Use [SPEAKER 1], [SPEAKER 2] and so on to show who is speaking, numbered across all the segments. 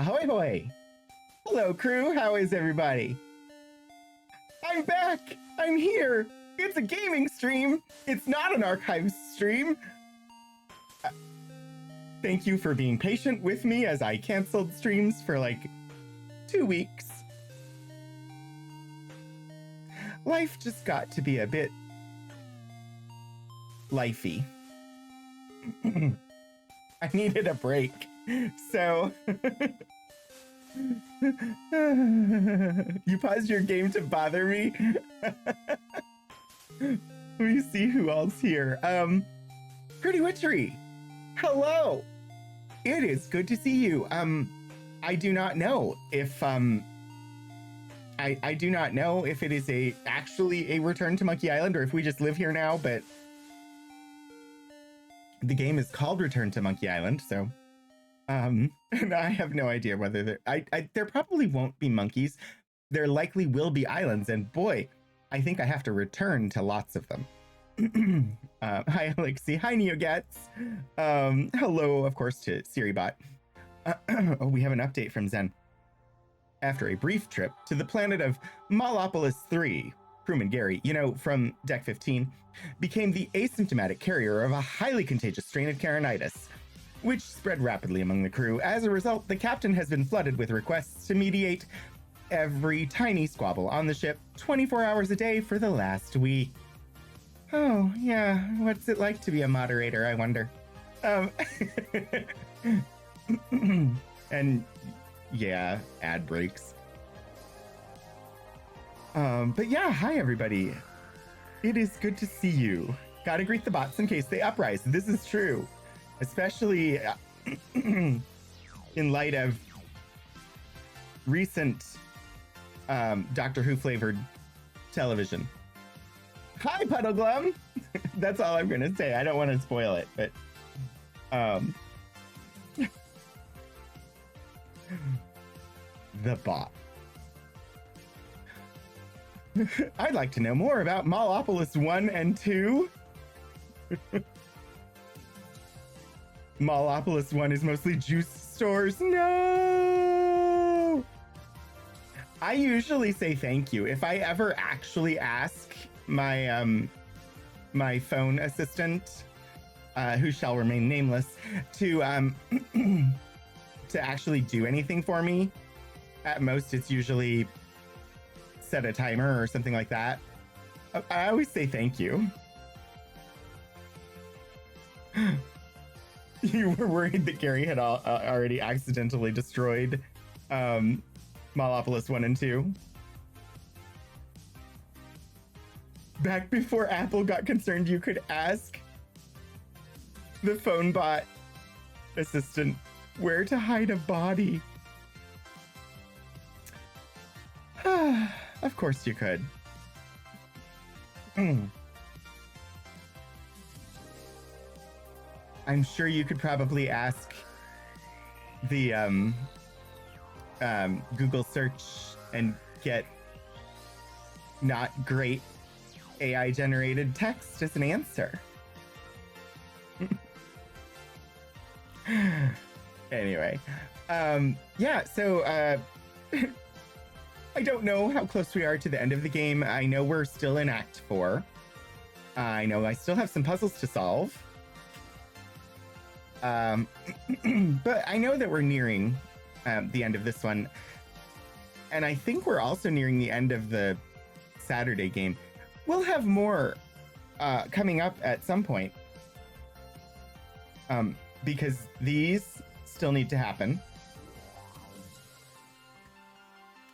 [SPEAKER 1] Ahoy hoy! Hello crew, how is everybody? I'm back! I'm here! It's a gaming stream! It's not an archive stream! Thank you for being patient with me as I canceled streams for like 2 weeks. Life just got to be a bit lifey. I needed a break, so you paused your game to bother me. Let me see who else here. Pretty Witchery, hello. It is good to see you. I do not know if I do not know if it is actually a return to Monkey Island or if we just live here now, but the game is called Return to Monkey Island, so and I have no idea whether there probably won't be monkeys. There likely will be islands, and boy, I think I have to return to lots of them. Hi Alexi, hi NeoGats. Hello, of course, to SiriBot. Oh, we have an update from Zen. After a brief trip to the planet of Malopolis 3, crewman Gary, you know, from Deck 15, became the asymptomatic carrier of a highly contagious strain of Carinitis, which spread rapidly among the crew. As a result, the captain has been flooded with requests to mediate every tiny squabble on the ship 24 hours a day for the last week. Oh, yeah, what's it like to be a moderator, I wonder? And yeah, ad breaks. But yeah, hi everybody. It is good to see you. Gotta greet the bots in case they uprise. This is true, especially in light of recent Doctor Who flavored television. Hi, Puddleglum. That's all I'm gonna say. I don't want to spoil it, but the bot. I'd like to know more about Malopolis 1 and 2. Malopolis 1 is mostly juice stores. No! I usually say thank you. If I ever actually ask my my phone assistant, who shall remain nameless, to to actually do anything for me, at most it's usually set a timer or something like that. I always say thank you. You were worried that Gary had already accidentally destroyed Malopolis 1 and 2. Back before Apple got concerned, you could ask the phone bot assistant where to hide a body. Of course you could. I'm sure you could probably ask the Google search and get not great AI generated text as an answer. Anyway, yeah, so I don't know how close we are to the end of the game. I know we're still in Act 4. I know I still have some puzzles to solve. But I know that we're nearing the end of this one. And I think we're also nearing the end of the Saturday game. We'll have more coming up at some point. Because these still need to happen.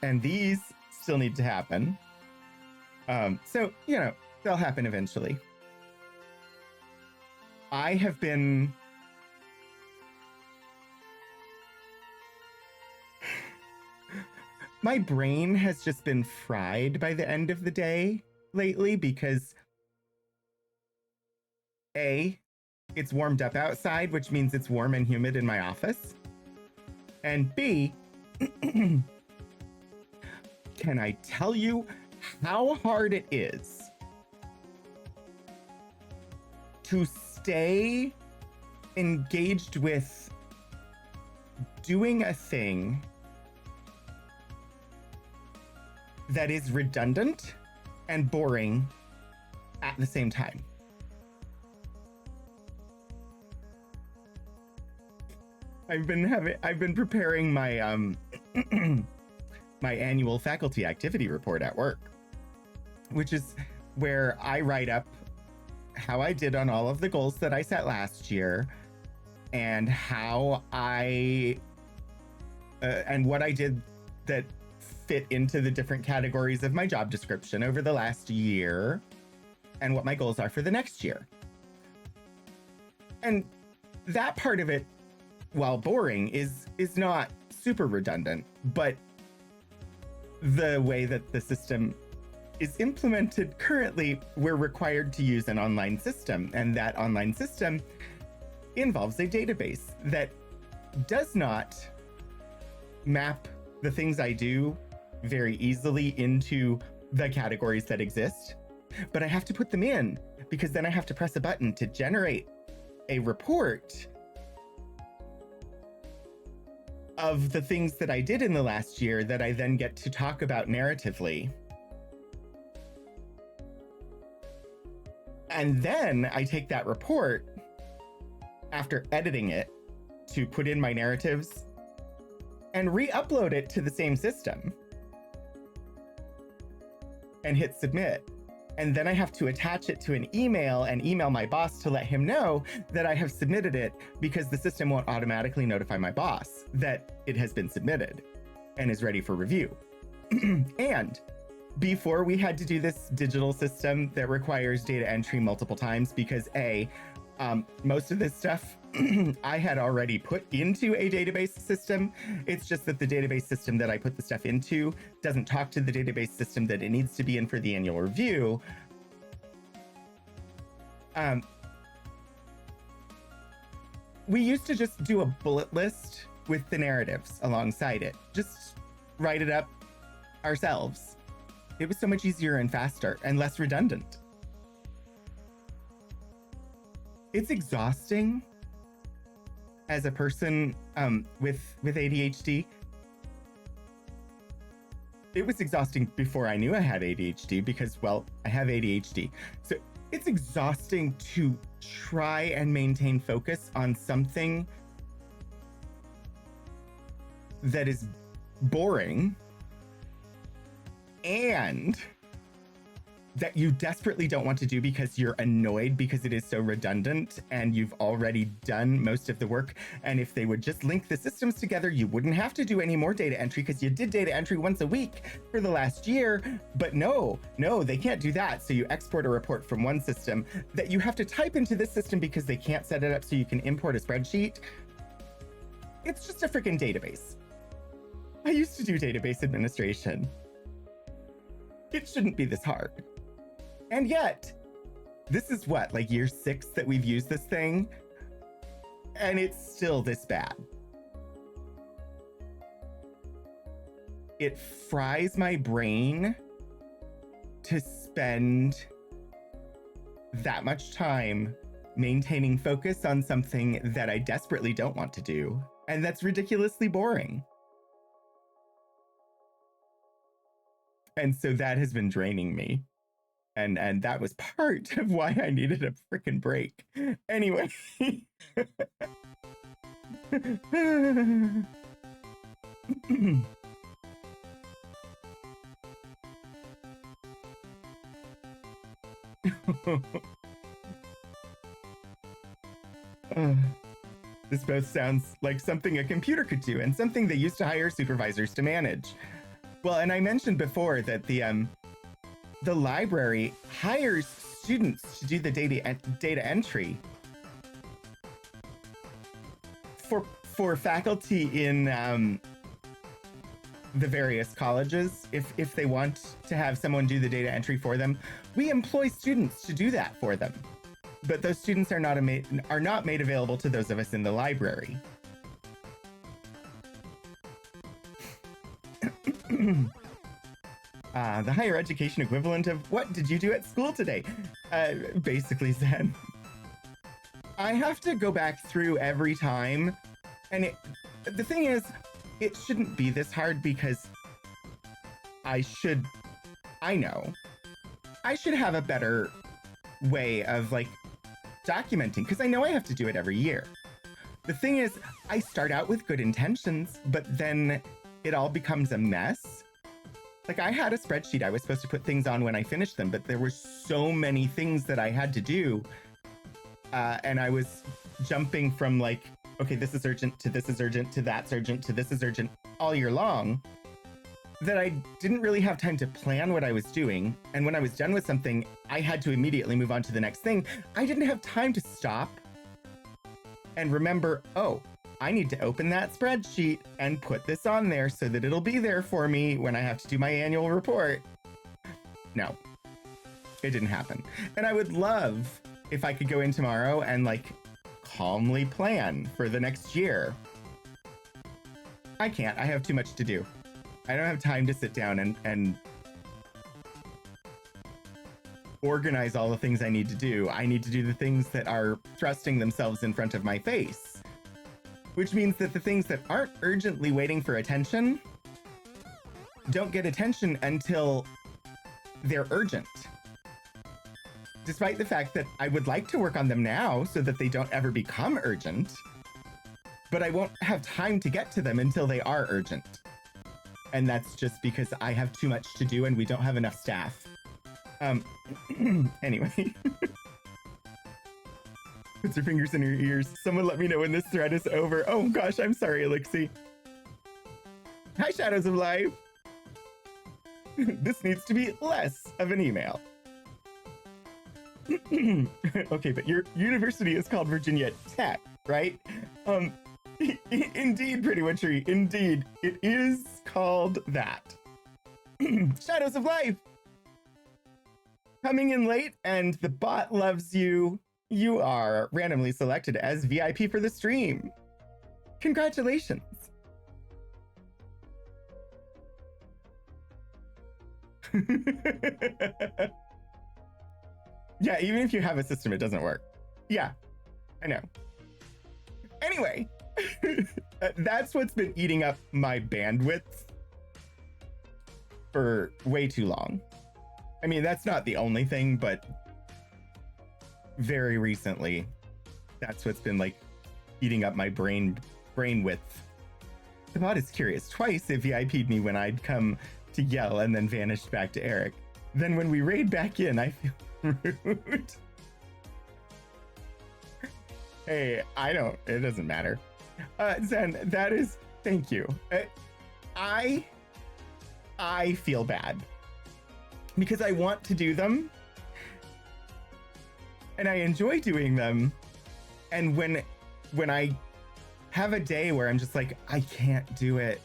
[SPEAKER 1] And these still need to happen. So, you know, they'll happen eventually. I have been... My brain has just been fried by the end of the day lately because A, it's warmed up outside, which means it's warm and humid in my office. And B, can I tell you how hard it is to stay engaged with doing a thing that is redundant and boring at the same time. I've been preparing my my annual faculty activity report at work, which is where I write up how I did on all of the goals that I set last year, and how and what I did that fit into the different categories of my job description over the last year, and what my goals are for the next year. And that part of it, while boring, is not super redundant, but the way that the system is implemented currently, we're required to use an online system, and that online system involves a database that does not map the things I do very easily into the categories that exist, but I have to put them in, because then I have to press a button to generate a report of the things that I did in the last year that I then get to talk about narratively. And then I take that report, after editing it, to put in my narratives and re-upload it to the same system and hit submit. And then I have to attach it to an email and email my boss to let him know that I have submitted it, because the system won't automatically notify my boss that it has been submitted and is ready for review. And before, we had to do this digital system that requires data entry multiple times, because most of this stuff I had already put into a database system. It's just that the database system that I put the stuff into doesn't talk to the database system that it needs to be in for the annual review. We used to just do a bullet list with the narratives alongside it. Just write it up ourselves. It was so much easier and faster and less redundant. It's exhausting as a person with ADHD. It was exhausting before I knew I had ADHD, because, well, I have ADHD. So it's exhausting to try and maintain focus on something that is boring and that you desperately don't want to do because you're annoyed because it is so redundant and you've already done most of the work. And if they would just link the systems together, you wouldn't have to do any more data entry, because you did data entry once a week for the last year. But no, they can't do that. So you export a report from one system that you have to type into this system because they can't set it up so you can import a spreadsheet. It's just a freaking database. I used to do database administration. It shouldn't be this hard. And yet, this is what, like year 6 that we've used this thing, and it's still this bad. It fries my brain to spend that much time maintaining focus on something that I desperately don't want to do, and that's ridiculously boring. And so that has been draining me. And that was part of why I needed a freaking break. Anyway. This both sounds like something a computer could do, and something they used to hire supervisors to manage. Well, and I mentioned before that the library hires students to do the data entry for faculty in the various colleges. If they want to have someone do the data entry for them, we employ students to do that for them. But those students are not made available to those of us in the library. The higher education equivalent of what did you do at school today? Basically Zen. I have to go back through every time, and the thing is, it shouldn't be this hard because I know I should have a better way of like documenting, because I know I have to do it every year. The thing is, I start out with good intentions, but then it all becomes a mess. Like, I had a spreadsheet I was supposed to put things on when I finished them, but there were so many things that I had to do. And I was jumping from like, okay, this is urgent to this is urgent to that's urgent to this is urgent all year long, that I didn't really have time to plan what I was doing. And when I was done with something, I had to immediately move on to the next thing. I didn't have time to stop and remember, oh, I need to open that spreadsheet and put this on there so that it'll be there for me when I have to do my annual report. No, it didn't happen. And I would love if I could go in tomorrow and like calmly plan for the next year. I can't. I have too much to do. I don't have time to sit down and organize all the things I need to do. I need to do the things that are thrusting themselves in front of my face, which means that the things that aren't urgently waiting for attention don't get attention until they're urgent. Despite the fact that I would like to work on them now so that they don't ever become urgent, but I won't have time to get to them until they are urgent. And that's just because I have too much to do and we don't have enough staff. Anyway. Puts her fingers in her ears. Someone let me know when this thread is over. Oh gosh, I'm sorry, Elixir. Hi, Shadows of Life. This needs to be less of an email. Okay, but your university is called Virginia Tech, right? Indeed, Pretty Witchery, indeed. It is called that. Shadows of Life! Coming in late and the bot loves you. You are randomly selected as VIP for the stream. Congratulations. Yeah, even if you have a system, it doesn't work. Yeah, I know. Anyway, that's what's been eating up my bandwidth for way too long. I mean, that's not the only thing, but very recently, that's what's been like eating up my brain width. The bot is curious. Twice it VIP'd me when I'd come to yell and then vanished back to Eric. Then when we raid back in, I feel rude. Hey, it doesn't matter. Zen, that is, thank you. I feel bad because I want to do them and I enjoy doing them. And when I have a day where I'm just like, I can't do it,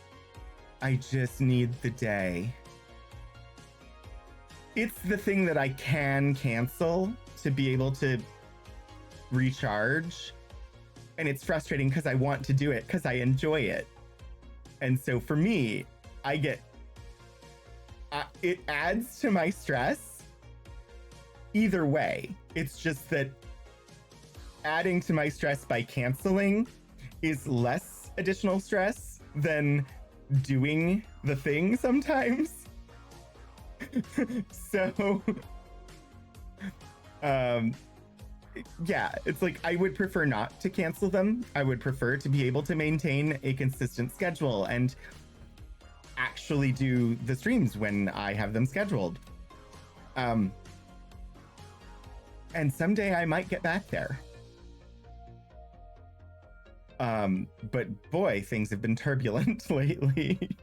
[SPEAKER 1] I just need the day. It's the thing that I can cancel to be able to recharge. And it's frustrating because I want to do it because I enjoy it. And so for me, it adds to my stress either way. It's just that adding to my stress by canceling is less additional stress than doing the thing sometimes. So, yeah, it's like I would prefer not to cancel them. I would prefer to be able to maintain a consistent schedule and actually do the streams when I have them scheduled. And someday I might get back there. But boy, things have been turbulent lately.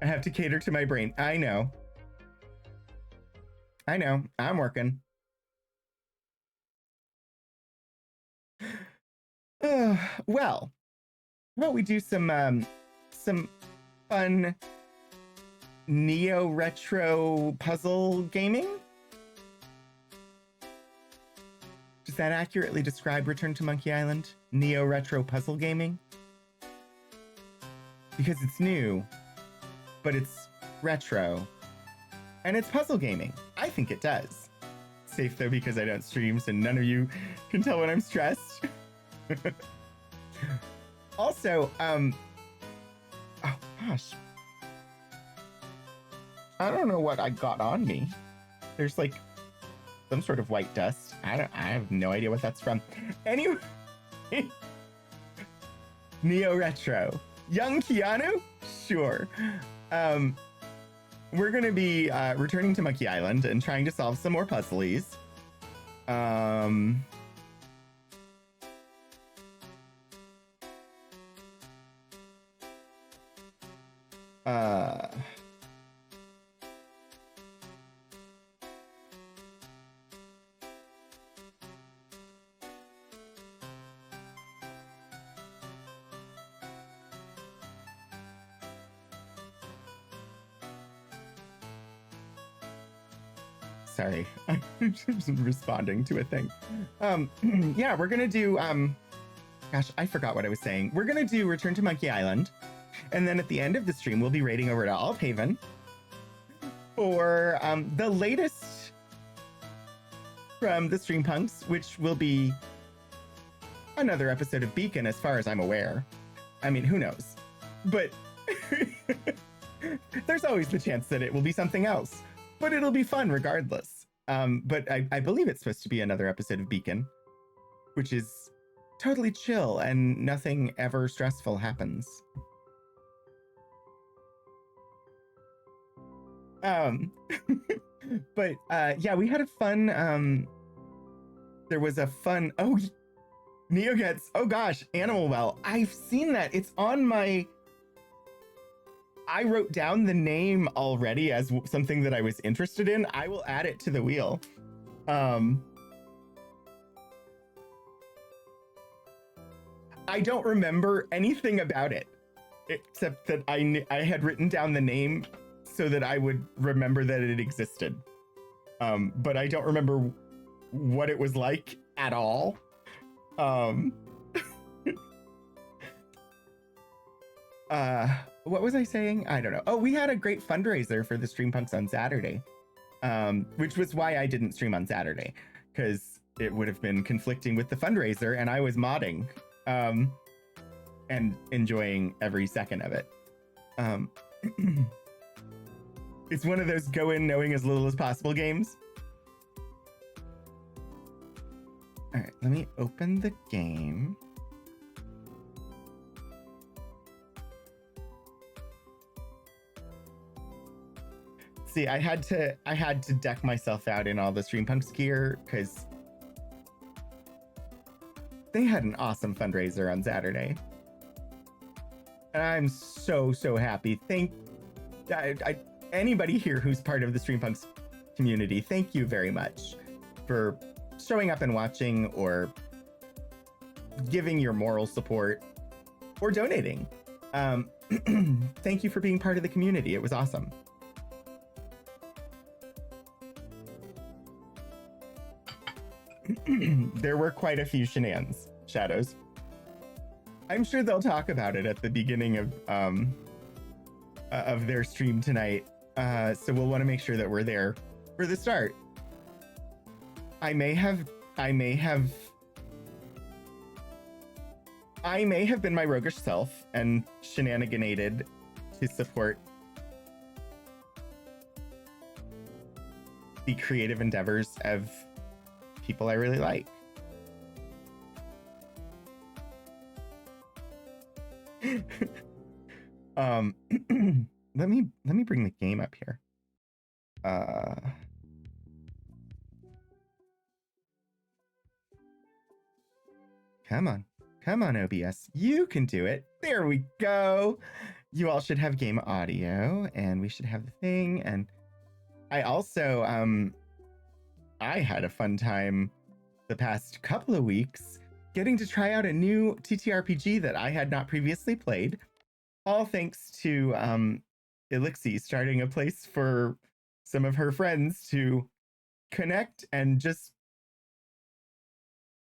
[SPEAKER 1] I have to cater to my brain. I know. I'm working. Well, how about we do some fun neo-retro puzzle gaming? Does that accurately describe Return to Monkey Island? Neo-retro puzzle gaming? Because it's new, but it's retro, and it's puzzle gaming. I think it does. Safe though, because I don't stream, so none of you can tell when I'm stressed. Also, oh gosh, I don't know what I got on me. There's like some sort of white dust. I have no idea what that's from. Anyway, Neo Retro. Young Keanu? Sure. We're gonna be returning to Monkey Island and trying to solve some more puzzlies. Sorry, I'm just responding to a thing. Yeah, we're gonna do, gosh, I forgot what I was saying. We're gonna do Return to Monkey Island, and then at the end of the stream, we'll be raiding over to Alphaven for the latest from the Stream Punks, which will be another episode of Beacon, as far as I'm aware. I mean, who knows? But there's always the chance that it will be something else. But it'll be fun regardless. But I believe it's supposed to be another episode of Beacon, which is totally chill and nothing ever stressful happens. But yeah, we had a fun, there was a fun, oh, Neo gets, oh gosh, Animal Well. I've seen that. It's on my, I wrote down the name already as something that I was interested in. I will add it to the wheel. I don't remember anything about it, except that I had written down the name so that I would remember that it existed. But I don't remember what it was like at all. What was I saying? I don't know. Oh, we had a great fundraiser for the Stream Punks on Saturday, which was why I didn't stream on Saturday, because it would have been conflicting with the fundraiser, and I was modding and enjoying every second of it. It's one of those go in knowing as little as possible games. All right, let me open the game. See, I had to deck myself out in all the Stream Punks gear because they had an awesome fundraiser on Saturday. And I'm so happy. Anybody here who's part of the Stream Punks community, thank you very much for showing up and watching, or giving your moral support, or donating. Thank you for being part of the community. It was awesome. There were quite a few shenanigans, Shadows. I'm sure they'll talk about it at the beginning of their stream tonight. So we'll want to make sure that we're there for the start. I may have been my roguish self and shenaniganated to support the creative endeavors of people I really like. Let me bring the game up here. Come on, OBS. You can do it. There we go. You all should have game audio, and we should have the thing. And I also, I had a fun time the past couple of weeks getting to try out a new TTRPG that I had not previously played. All thanks to Elixir starting a place for some of her friends to connect and just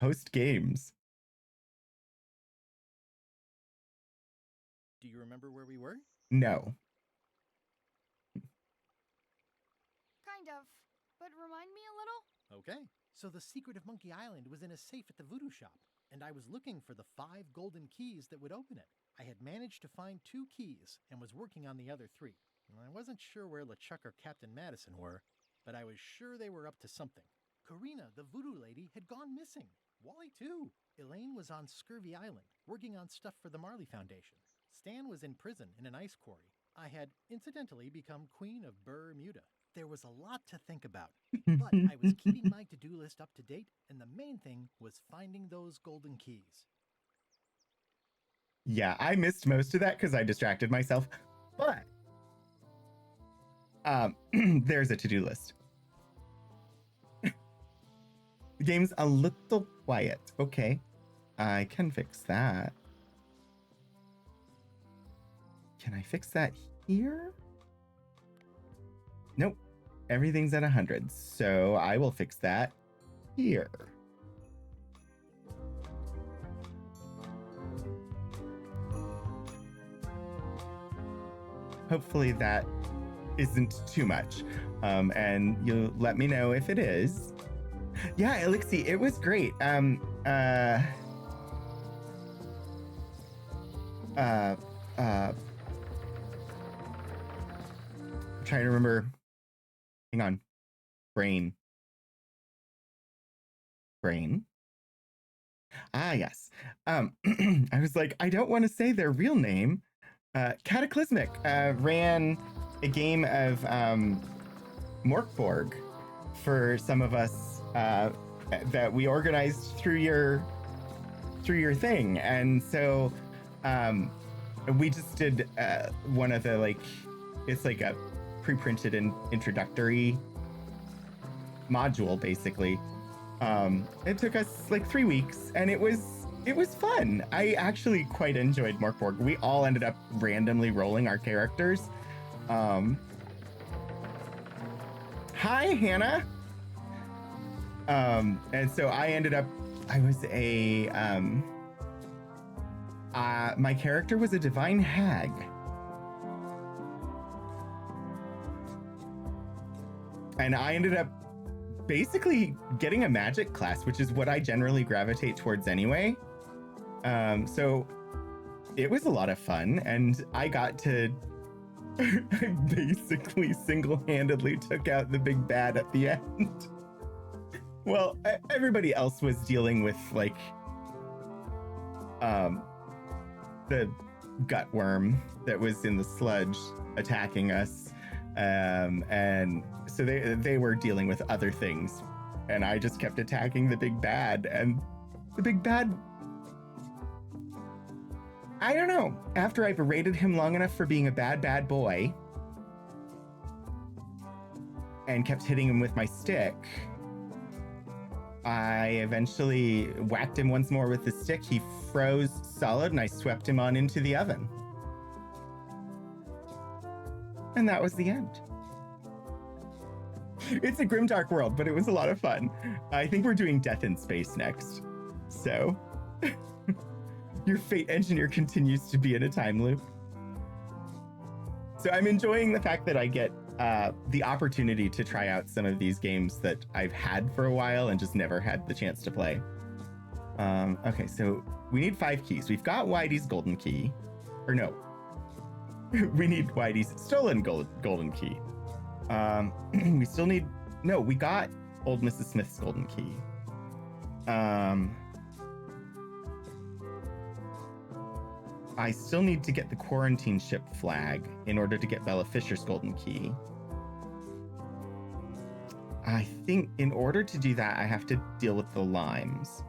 [SPEAKER 1] host games.
[SPEAKER 2] Do you remember where we were?
[SPEAKER 1] No.
[SPEAKER 3] Kind of, but remind me a little?
[SPEAKER 2] Okay. So the secret of Monkey Island was in a safe at the Voodoo Shop. and I was looking for the 5 golden keys that would open it. I had managed to find 2 keys and was working on the other 3. I wasn't sure where LeChuck or Captain Madison were, but I was sure they were up to something. Karina, the voodoo lady, had gone missing. Wally, too. Elaine was on Scurvy Island, working on stuff for the Marley Foundation. Stan was in prison in an ice quarry. I had incidentally become Queen of Bermuda. There was a lot to think about, but I was keeping my to-do list up to date, and the main thing was finding those golden keys.
[SPEAKER 1] Yeah, I missed most of that because I distracted myself, but there's a to-do list. The game's a little quiet. Okay, I can fix that. Can I fix that here? Nope. Everything's at 100, so I will fix that here. Hopefully that isn't too much. And you'll let me know if it is. Yeah, Elixir, it was great. I'm trying to remember. Hang on. Brain. Ah, yes. I was like, I don't want to say their real name. Cataclysmic ran a game of Morkborg for some of us that we organized through your thing, and so we just did one of the it's like a pre-printed and introductory module basically. It took us like 3 weeks, and it was fun. I actually quite enjoyed Morkborg. We all ended up randomly rolling our characters. Hi, Hannah. And so I was my character was a divine hag. And I ended up basically getting a magic class, which is what I generally gravitate towards anyway. So it was a lot of fun, and I got to I basically single-handedly took out the big bad at the end. Well, everybody else was dealing with the gut worm that was in the sludge attacking us. And so they were dealing with other things, and I just kept attacking the big bad, and the big bad, I don't know, after I berated him long enough for being a bad boy and kept hitting him with my stick, I eventually whacked him once more with the stick. He froze solid, and I swept him on into the oven. And that was the end. It's a grimdark world, but it was a lot of fun. I think we're doing Death in Space next. So your Fate Engineer continues to be in a time loop. So I'm enjoying the fact that I get the opportunity to try out some of these games that I've had for a while and just never had the chance to play. Okay, so we need 5 keys. We've got Whitey's golden key. Or no. We need Whitey's stolen golden key. We still need... No, we got old Mrs. Smith's golden key. I still need to get the quarantine ship flag in order to get Bella Fisher's golden key. I think in order to do that, I have to deal with the limes.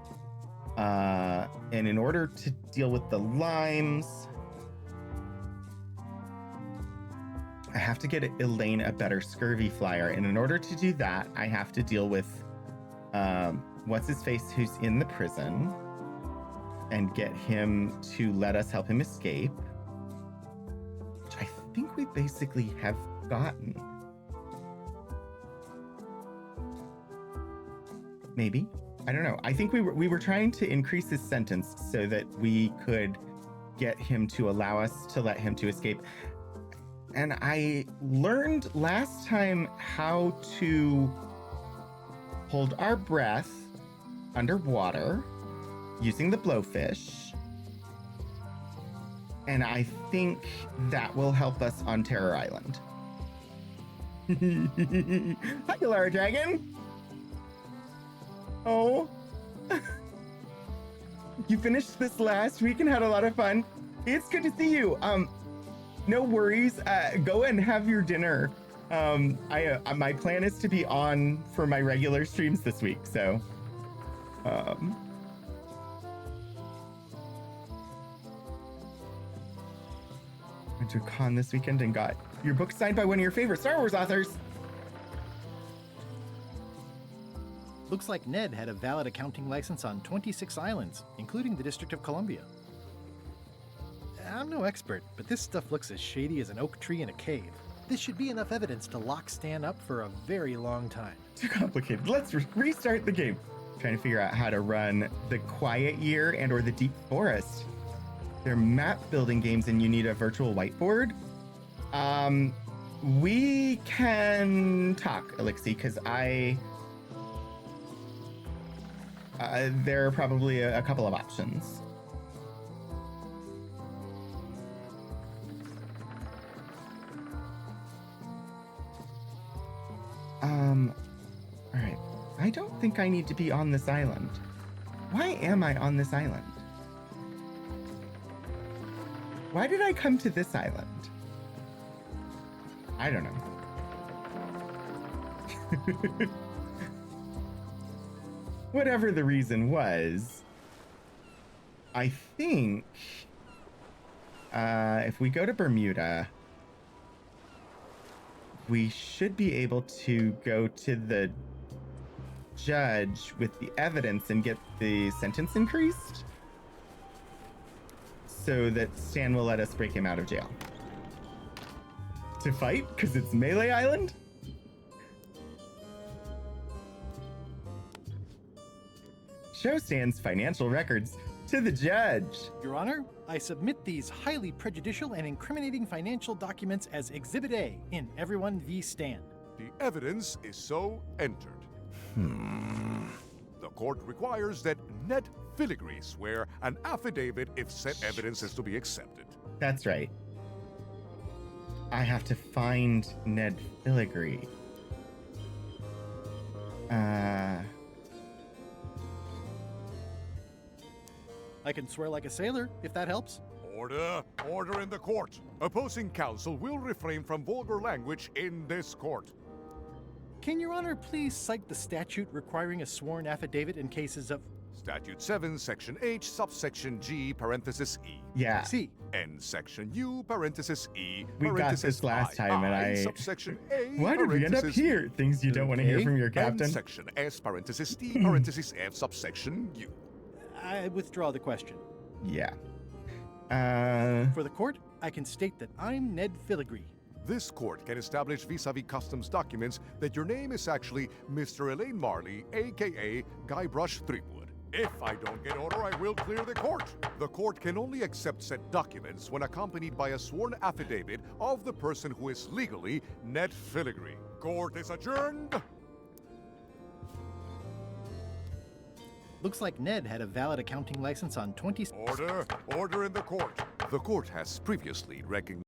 [SPEAKER 1] And in order to deal with the limes, I have to get Elaine a better scurvy flyer. And in order to do that, I have to deal with what's-his-face who's in the prison and get him to let us help him escape, which I think we basically have gotten. Maybe? I don't know. I think we were trying to increase his sentence so that we could get him to allow us to let him to escape. And I learned last time how to hold our breath underwater using the blowfish. And I think that will help us on Terror Island. Hi, Lara Dragon. Oh. You finished this last week and had a lot of fun. It's good to see you. No worries. Go and have your dinner. My plan is to be on for my regular streams this week, so went to a con this weekend and got your book signed by one of your favorite Star Wars authors.
[SPEAKER 2] Looks like Ned had a valid accounting license on 26 islands, including the District of Columbia. I'm no expert, but this stuff looks as shady as an oak tree in a cave. This should be enough evidence to lock Stan up for a very long time.
[SPEAKER 1] Too complicated. Let's restart the game. Trying to figure out how to run the Quiet Year and or the Deep Forest. They're map building games and you need a virtual whiteboard. We can talk, Elixir, because there are probably a couple of options. All right. I don't think I need to be on this island. Why am I on this island? Why did I come to this island? I don't know. Whatever the reason was, I think if we go to Bermuda, we should be able to go to the judge with the evidence and get the sentence increased so that Stan will let us break him out of jail. To fight? Because it's Melee Island? Show Stan's financial records to the judge.
[SPEAKER 2] Your Honor, I submit these highly prejudicial and incriminating financial documents as Exhibit A in Everyone v. Stan.
[SPEAKER 4] The evidence is so entered. The court requires that Ned Filigree swear an affidavit if said evidence is to be accepted.
[SPEAKER 1] That's right. I have to find Ned Filigree.
[SPEAKER 2] I can swear like a sailor, if that helps.
[SPEAKER 4] Order! Order in the court! Opposing counsel will refrain from vulgar language in this court.
[SPEAKER 2] Can Your Honor please cite the statute requiring a sworn affidavit in cases of...
[SPEAKER 4] Statute 7, Section H, subsection G, parenthesis E.
[SPEAKER 1] Yeah.
[SPEAKER 2] C.
[SPEAKER 4] And Section U, parenthesis E,
[SPEAKER 1] We got this last time, and I...
[SPEAKER 4] subsection A,
[SPEAKER 1] Why did we end up
[SPEAKER 4] parenthesis
[SPEAKER 1] here? Things you don't want to hear
[SPEAKER 2] Okay.
[SPEAKER 1] from your
[SPEAKER 4] And
[SPEAKER 1] captain.
[SPEAKER 4] Section S, parenthesis T, parenthesis F, subsection U.
[SPEAKER 2] I withdraw the question.
[SPEAKER 1] Yeah.
[SPEAKER 2] For the court, I can state that I'm Ned Filigree.
[SPEAKER 4] This court can establish vis-a-vis customs documents that your name is actually Mr. Elaine Marley, aka Guybrush Threepwood. If I don't get order, I will clear the court. The court can only accept said documents when accompanied by a sworn affidavit of the person who is legally Ned Filigree. Court is adjourned.
[SPEAKER 2] Looks like Ned had a valid accounting license on 20...
[SPEAKER 4] Order! Order in the court. The court has previously recognized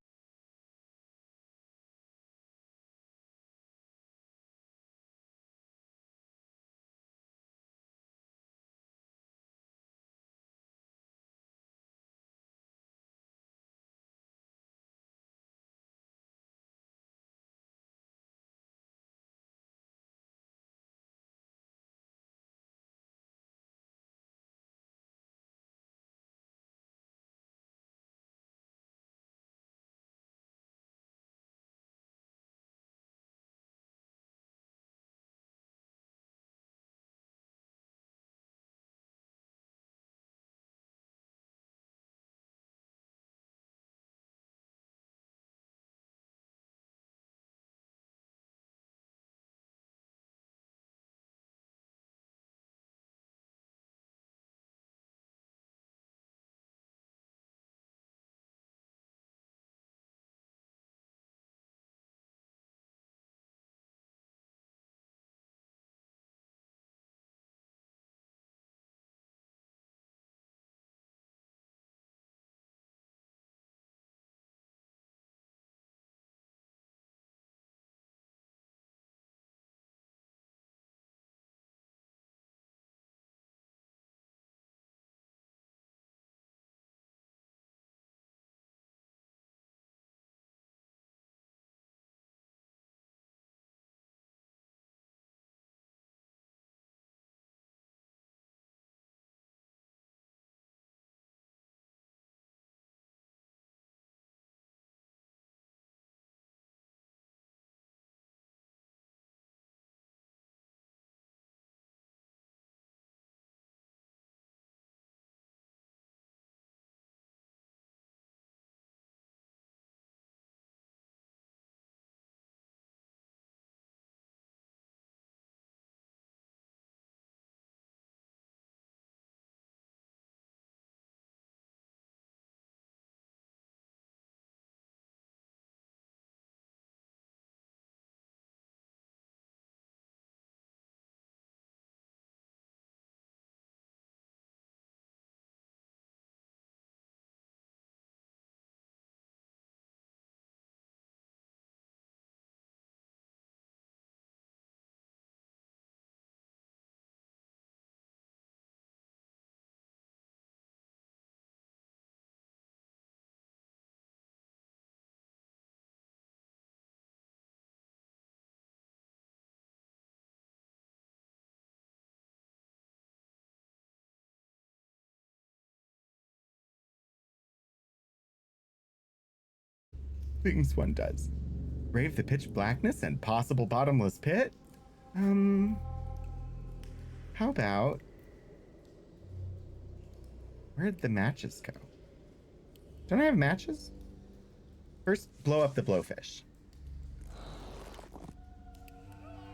[SPEAKER 1] things one does. Brave the pitch blackness and possible bottomless pit? How about... Where'd the matches go? Don't I have matches? First, blow up the blowfish.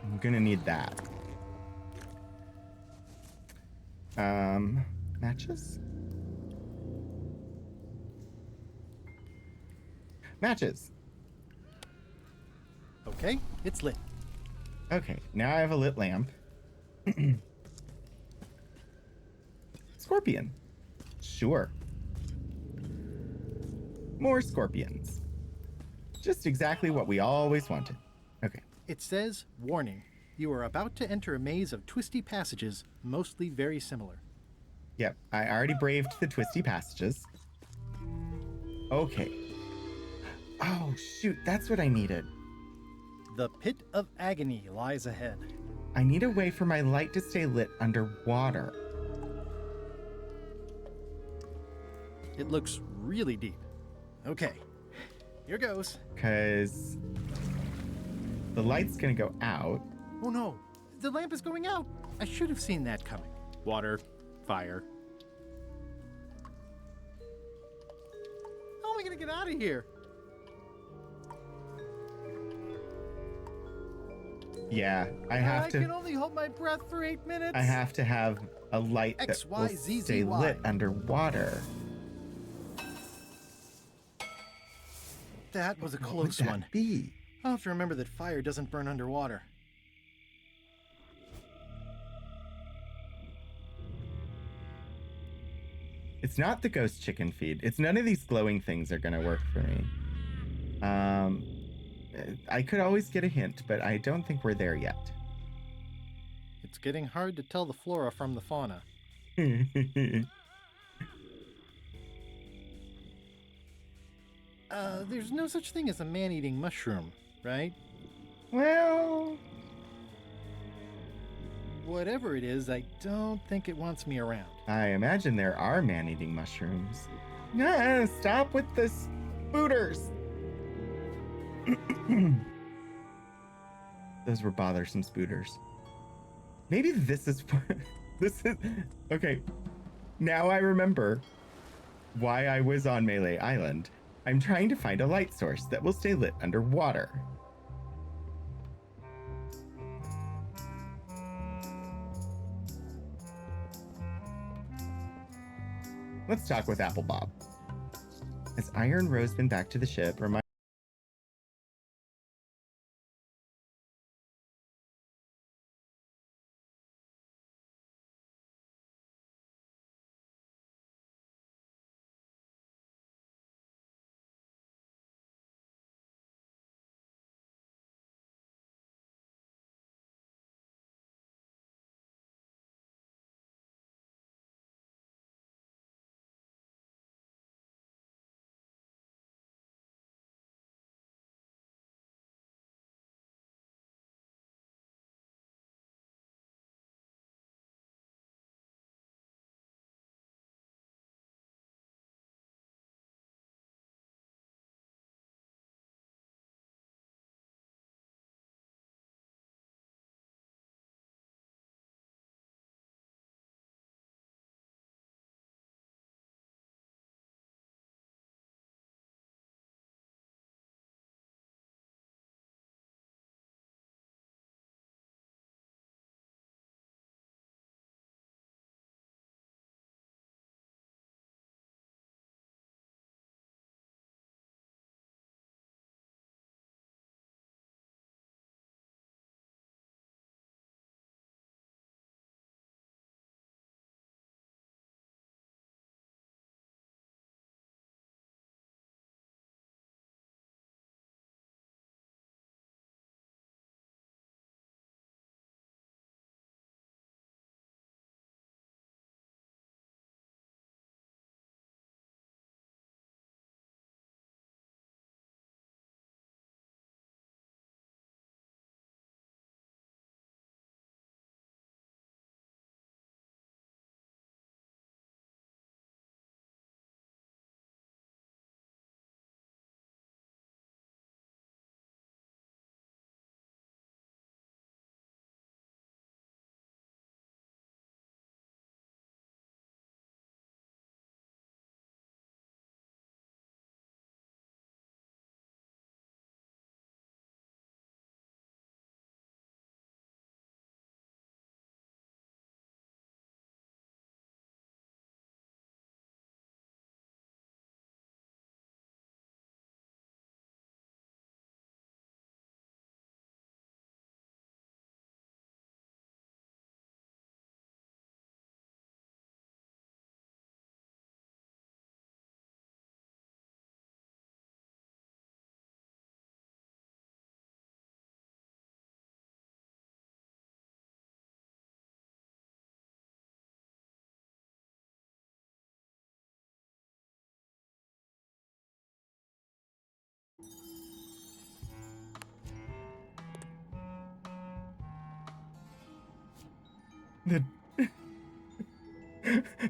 [SPEAKER 1] I'm gonna need that. Matches? Matches.
[SPEAKER 2] Okay, it's lit.
[SPEAKER 1] Okay, now I have a lit lamp. Scorpion. Sure. More scorpions. Just exactly what we always wanted. Okay.
[SPEAKER 2] It says, warning, you are about to enter a maze of twisty passages, mostly very similar.
[SPEAKER 1] Yep, I already braved the twisty passages. Okay. Oh, shoot, that's what I needed.
[SPEAKER 2] The pit of agony lies ahead.
[SPEAKER 1] I need a way for my light to stay lit underwater.
[SPEAKER 2] It looks really deep. Okay, here goes.
[SPEAKER 1] Because the light's gonna go out.
[SPEAKER 2] Oh no, the lamp is going out. I should have seen that coming. Water, fire. How am I gonna get out of here?
[SPEAKER 1] Yeah, I have
[SPEAKER 2] I
[SPEAKER 1] to.
[SPEAKER 2] can only hold my breath for 8 minutes.
[SPEAKER 1] I have to have a light that
[SPEAKER 2] X,
[SPEAKER 1] will
[SPEAKER 2] Y, Z,
[SPEAKER 1] stay
[SPEAKER 2] Z, Y.
[SPEAKER 1] lit underwater.
[SPEAKER 2] That was a
[SPEAKER 1] What would
[SPEAKER 2] close
[SPEAKER 1] that
[SPEAKER 2] one.
[SPEAKER 1] be?
[SPEAKER 2] I'll have to remember that fire doesn't burn underwater.
[SPEAKER 1] It's not the ghost chicken feed. It's none of these glowing things are gonna work for me. I could always get a hint, but I don't think we're there yet.
[SPEAKER 2] It's getting hard to tell the flora from the fauna. There's no such thing as a man-eating mushroom, right?
[SPEAKER 1] Well,
[SPEAKER 2] Whatever it is, I don't think it wants me around.
[SPEAKER 1] I imagine there are man-eating mushrooms. Nah, stop with the spooters. Those were bothersome spooters. Maybe this is this is okay. Now I remember why I was on Melee Island. I'm trying to find a light source that will stay lit underwater. Let's talk with Apple Bob. Has Iron Rose been back to the ship, or am I The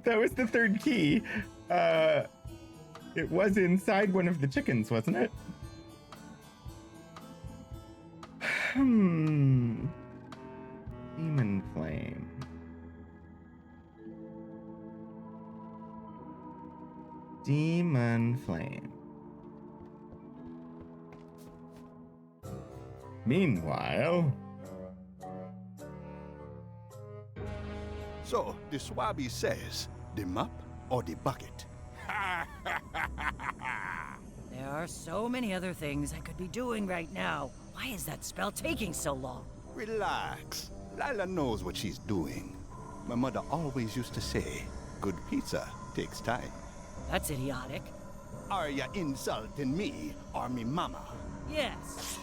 [SPEAKER 1] that was the third key. It was inside one of the chickens, wasn't it? Demon flame. Demon flame. Meanwhile,
[SPEAKER 5] So, the Swabby says, the mop or the bucket?
[SPEAKER 6] There are so many other things I could be doing right now. Why is that spell taking so long?
[SPEAKER 5] Relax. Lila knows what she's doing. My mother always used to say, good pizza takes time.
[SPEAKER 6] That's idiotic.
[SPEAKER 5] Are ya insulting me or me mama?
[SPEAKER 6] Yes.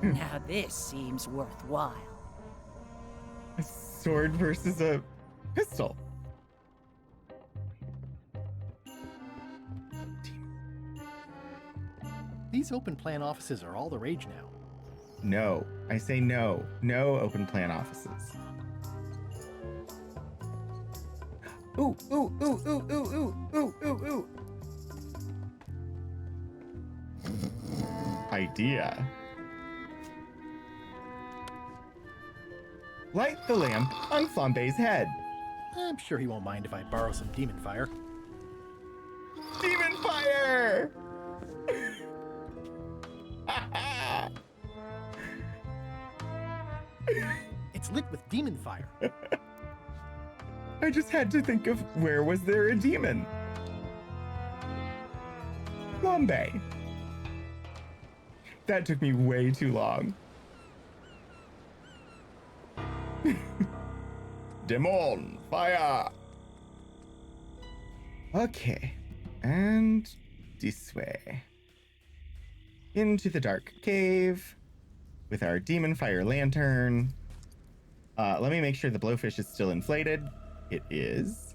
[SPEAKER 6] Now this seems worthwhile.
[SPEAKER 1] a sword versus a pistol.
[SPEAKER 2] These open plan offices are all the rage now.
[SPEAKER 1] No, I say no. No open plan offices. Ooh, ooh, ooh, ooh, ooh, ooh, ooh, ooh, ooh. Idea. Light the lamp on Flambe's head.
[SPEAKER 2] I'm sure he won't mind if I borrow some demon fire.
[SPEAKER 1] Demon fire!
[SPEAKER 2] It's lit with demon fire.
[SPEAKER 1] I just had to think of where was there a demon? Flambe. That took me way too long. Demon fire. Okay, and this way. Into the dark cave with our demon fire lantern. Let me make sure the blowfish is still inflated. It is.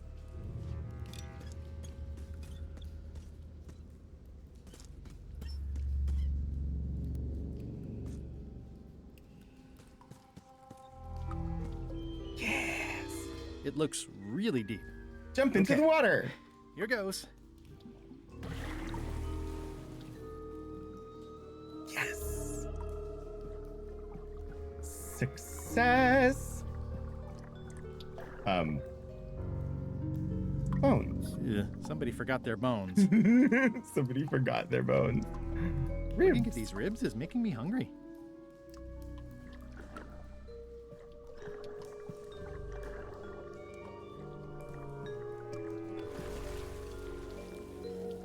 [SPEAKER 1] Yes.
[SPEAKER 2] It looks really deep.
[SPEAKER 1] Jump into
[SPEAKER 2] Okay.
[SPEAKER 1] the water.
[SPEAKER 2] Here goes.
[SPEAKER 1] Yes. Success. Bones.
[SPEAKER 2] Ugh, somebody forgot their bones.
[SPEAKER 1] Somebody forgot their bones.
[SPEAKER 2] Looking
[SPEAKER 1] Ribs.
[SPEAKER 2] at these ribs is making me hungry.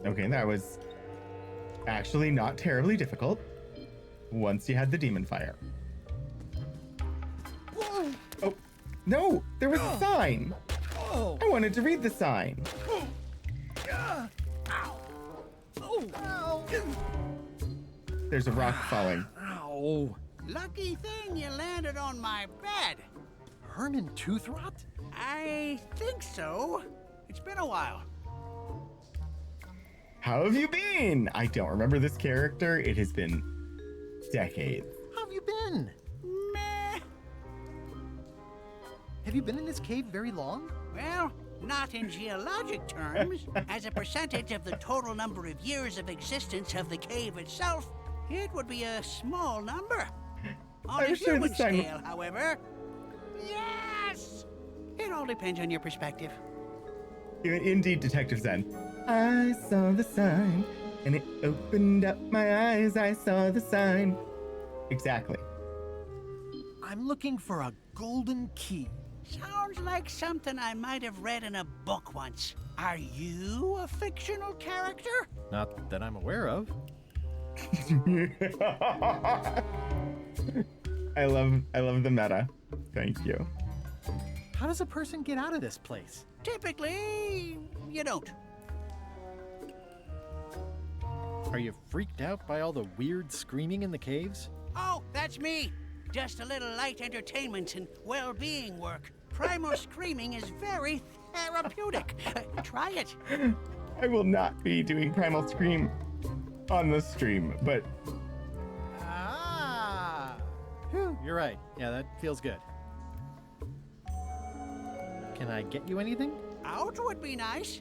[SPEAKER 1] Okay, that was actually not terribly difficult once you had the demon fire.
[SPEAKER 2] Whoa!
[SPEAKER 1] Oh, no, there was a sign.
[SPEAKER 2] Oh!
[SPEAKER 1] I wanted to read the sign.
[SPEAKER 2] Ow! Ow!
[SPEAKER 1] There's a rock falling.
[SPEAKER 2] Ow!
[SPEAKER 7] Lucky thing you landed on my bed.
[SPEAKER 2] Herman Toothrot?
[SPEAKER 7] I think so. It's been a while.
[SPEAKER 1] How have you been? I don't remember this character. It has been decades.
[SPEAKER 2] How have you been?
[SPEAKER 7] Meh.
[SPEAKER 2] Have you been in this cave very long?
[SPEAKER 7] Well, not in geologic terms. As a percentage of the total number of years of existence of the cave itself, it would be a small number. On
[SPEAKER 1] I'm
[SPEAKER 7] a
[SPEAKER 1] sure the
[SPEAKER 7] human
[SPEAKER 1] sign-
[SPEAKER 7] scale, however, yes! It all depends on your perspective.
[SPEAKER 1] Indeed, Detective Zen. I saw the sign, and it opened up my eyes. I saw the sign. Exactly.
[SPEAKER 2] I'm looking for a golden key.
[SPEAKER 7] Sounds like something I might have read in a book once. Are you a fictional character?
[SPEAKER 2] Not that I'm aware of.
[SPEAKER 1] I love the meta. Thank you.
[SPEAKER 2] How does a person get out of this place?
[SPEAKER 7] Typically, you don't.
[SPEAKER 2] Are you freaked out by all the weird screaming in the caves?
[SPEAKER 7] Oh, that's me. Just a little light entertainment and well-being work. Primal screaming is very therapeutic. Try it.
[SPEAKER 1] I will not be doing Primal Scream on the stream, but
[SPEAKER 2] Ah! Whew, you're right. Yeah, that feels good. Can I get you anything?
[SPEAKER 7] Out would be nice.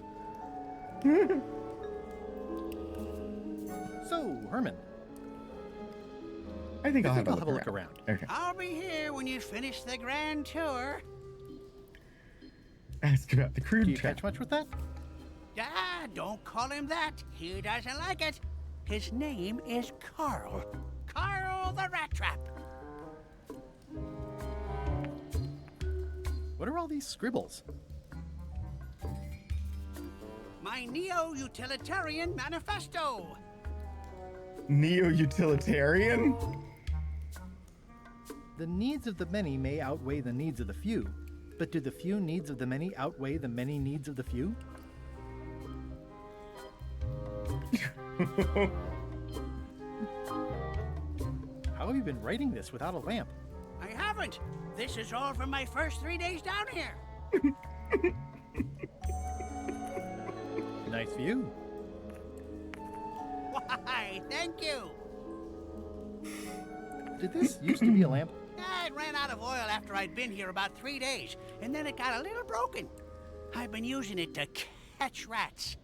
[SPEAKER 2] So, Herman,
[SPEAKER 1] I think I'll have a
[SPEAKER 2] I'll
[SPEAKER 1] look around. Okay.
[SPEAKER 7] I'll be here when you finish the grand tour.
[SPEAKER 1] Ask about the
[SPEAKER 2] do
[SPEAKER 1] crude
[SPEAKER 2] you
[SPEAKER 1] trap.
[SPEAKER 2] catch much with that?
[SPEAKER 7] Ah, don't call him that. He doesn't like it. His name is Carl. Carl the Rat Trap.
[SPEAKER 2] What are all these scribbles?
[SPEAKER 7] My neo-utilitarian manifesto.
[SPEAKER 1] Neo-utilitarian?
[SPEAKER 2] The needs of the many may outweigh the needs of the few, but do the few needs of the many outweigh the many needs of the few? How have you been writing this without a lamp?
[SPEAKER 7] I haven't. This is all from my first 3 days down here.
[SPEAKER 2] Nice view.
[SPEAKER 7] Why, thank you.
[SPEAKER 2] Did this used to be a lamp?
[SPEAKER 7] It ran out of oil after I'd been here about 3 days, and then it got a little broken. I've been using it to catch rats.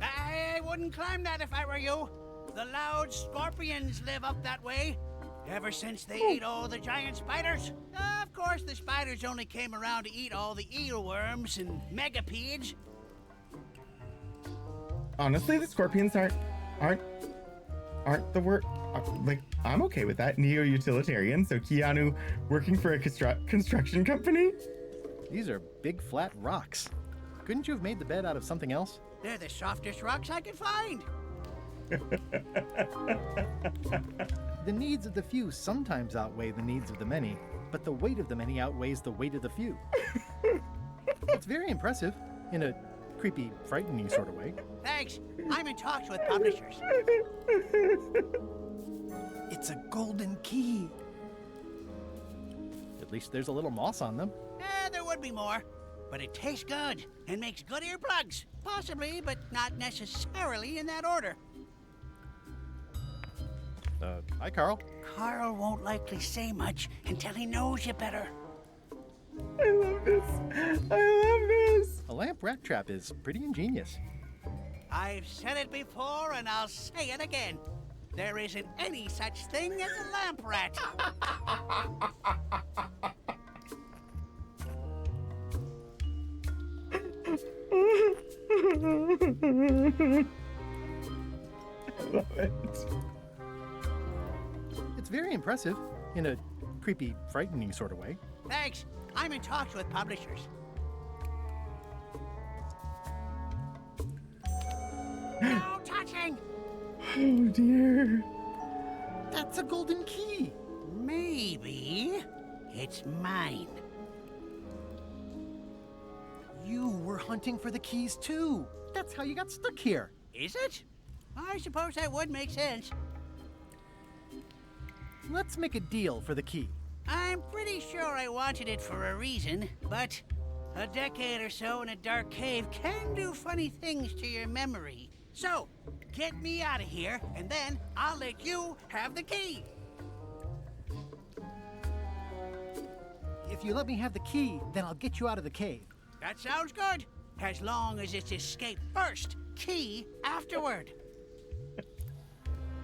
[SPEAKER 7] I wouldn't climb that if I were you. The loud scorpions live up that way. Ever since they ate all the giant spiders. Of course, the spiders only came around to eat all the eelworms and megapedes.
[SPEAKER 1] Honestly, the scorpions aren't the word. Like, I'm okay with that. Neo-utilitarian. So Keanu working for a construction company.
[SPEAKER 2] These are big flat rocks. Couldn't you have made the bed out of something else?
[SPEAKER 7] They're the softest rocks I could find.
[SPEAKER 2] The needs of the few sometimes outweigh the needs of the many, but the weight of the many outweighs the weight of the few. It's very impressive, in a creepy, frightening sort of way.
[SPEAKER 7] Thanks. I'm in talks with publishers.
[SPEAKER 2] It's a golden key. At least there's a little moss on them.
[SPEAKER 7] There would be more. But it tastes good and makes good earplugs. Possibly, but not necessarily in that order.
[SPEAKER 2] Hi, Carl.
[SPEAKER 7] Carl won't likely say much until he knows you better.
[SPEAKER 1] I love this. I love this.
[SPEAKER 2] A lamp rat trap is pretty ingenious.
[SPEAKER 7] I've said it before and I'll say it again. There isn't any such thing as a lamp rat.
[SPEAKER 1] I love it.
[SPEAKER 2] It's very impressive, in a creepy, frightening sort of way.
[SPEAKER 7] Thanks. I'm in talks with publishers. No touching!
[SPEAKER 1] Oh dear.
[SPEAKER 2] That's a golden key.
[SPEAKER 7] Maybe it's mine.
[SPEAKER 2] You were hunting for the keys too. That's how you got stuck here.
[SPEAKER 7] Is it? I suppose that would make sense.
[SPEAKER 2] Let's make a deal for the key.
[SPEAKER 7] I'm pretty sure I wanted it for a reason, but a decade or so in a dark cave can do funny things to your memory. So, get me out of here, and then I'll let you have the key.
[SPEAKER 2] If you let me have the key, then I'll get you out of the cave.
[SPEAKER 7] That sounds good, as long as it's escape first, key afterward.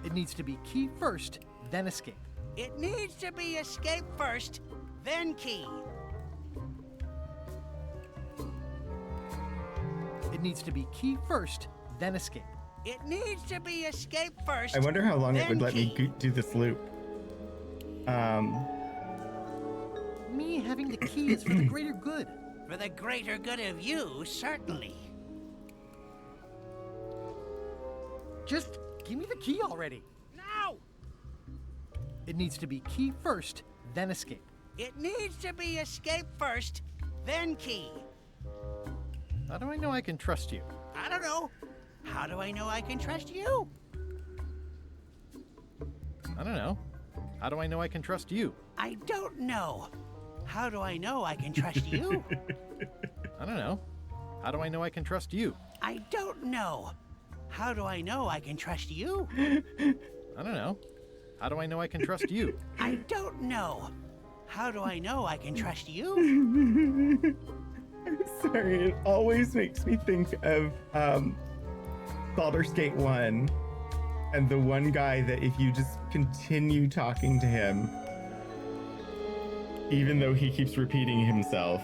[SPEAKER 2] It needs to be key first, then escape.
[SPEAKER 7] It needs to be escape first, then key.
[SPEAKER 2] It needs to be key first, then escape.
[SPEAKER 7] It needs to be escape first.
[SPEAKER 1] I wonder how long it would
[SPEAKER 7] then
[SPEAKER 1] let me
[SPEAKER 7] key.
[SPEAKER 1] do this loop.
[SPEAKER 2] Me having the key is for the greater good.
[SPEAKER 7] For the greater good of you, certainly.
[SPEAKER 2] Just give me the key already.
[SPEAKER 7] No!
[SPEAKER 2] It needs to be key first, then escape.
[SPEAKER 7] It needs to be escape first, then key.
[SPEAKER 2] How do I know I can trust you?
[SPEAKER 7] I don't know. How do I know I can trust you?
[SPEAKER 2] I don't know. How do I know I can trust you?
[SPEAKER 7] I don't know. How do I know I can trust you?
[SPEAKER 2] I don't know. How do I know I can trust you?
[SPEAKER 7] I don't know. How do I know I can trust you?
[SPEAKER 2] I don't know. How do I know I can trust you?
[SPEAKER 7] I don't know. How do I know I can trust you?
[SPEAKER 1] I'm sorry, it always makes me think of Baldur's Gate 1 and the one guy that if you just continue talking to him, even though he keeps repeating himself,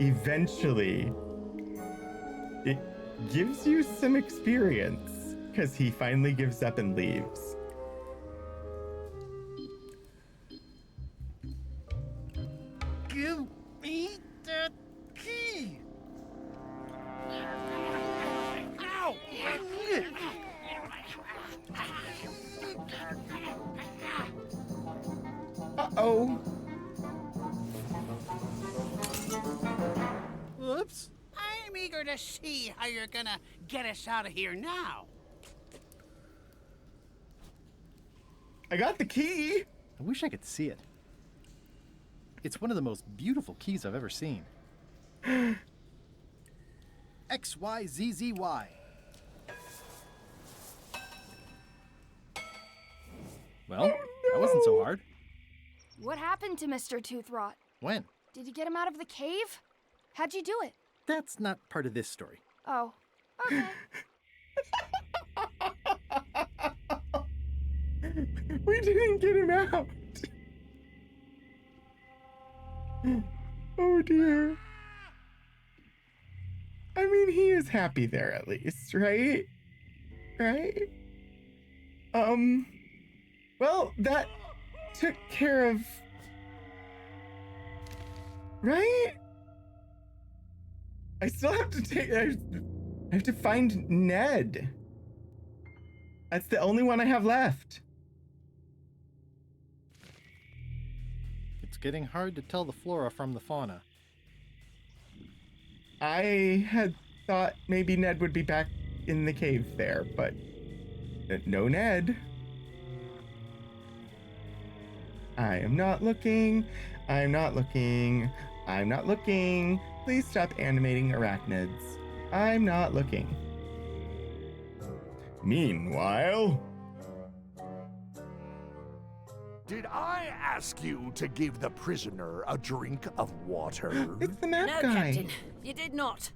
[SPEAKER 1] eventually it gives you some experience because he finally gives up and leaves.
[SPEAKER 2] Give me that key!
[SPEAKER 7] Ow!
[SPEAKER 1] Uh-oh.
[SPEAKER 2] Whoops.
[SPEAKER 7] I'm eager to see how you're gonna get us out of here now.
[SPEAKER 1] I got the key.
[SPEAKER 2] I wish I could see it. It's one of the most beautiful keys I've ever seen. XYZZY. Well, that wasn't so hard.
[SPEAKER 3] What happened to Mr. Toothrot?
[SPEAKER 2] When?
[SPEAKER 3] Did you get him out of the cave? How'd you do it?
[SPEAKER 2] That's not part of this story.
[SPEAKER 3] Oh, okay.
[SPEAKER 1] We didn't get him out. Oh dear. I mean, he is happy there at least, right? Right? Well, that took care of... Right? I still have to take... I have to find Ned. That's the only one I have left.
[SPEAKER 2] It's getting hard to tell the flora from the fauna.
[SPEAKER 1] I had thought maybe Ned would be back in the cave there, but no Ned. I am not looking. I'm not looking. I'm not looking. Please stop animating arachnids. I'm not looking. Meanwhile...
[SPEAKER 8] Did I ask you to give the prisoner a drink of water?
[SPEAKER 1] It's the map
[SPEAKER 6] No,
[SPEAKER 1] guy.
[SPEAKER 6] Captain, you did not.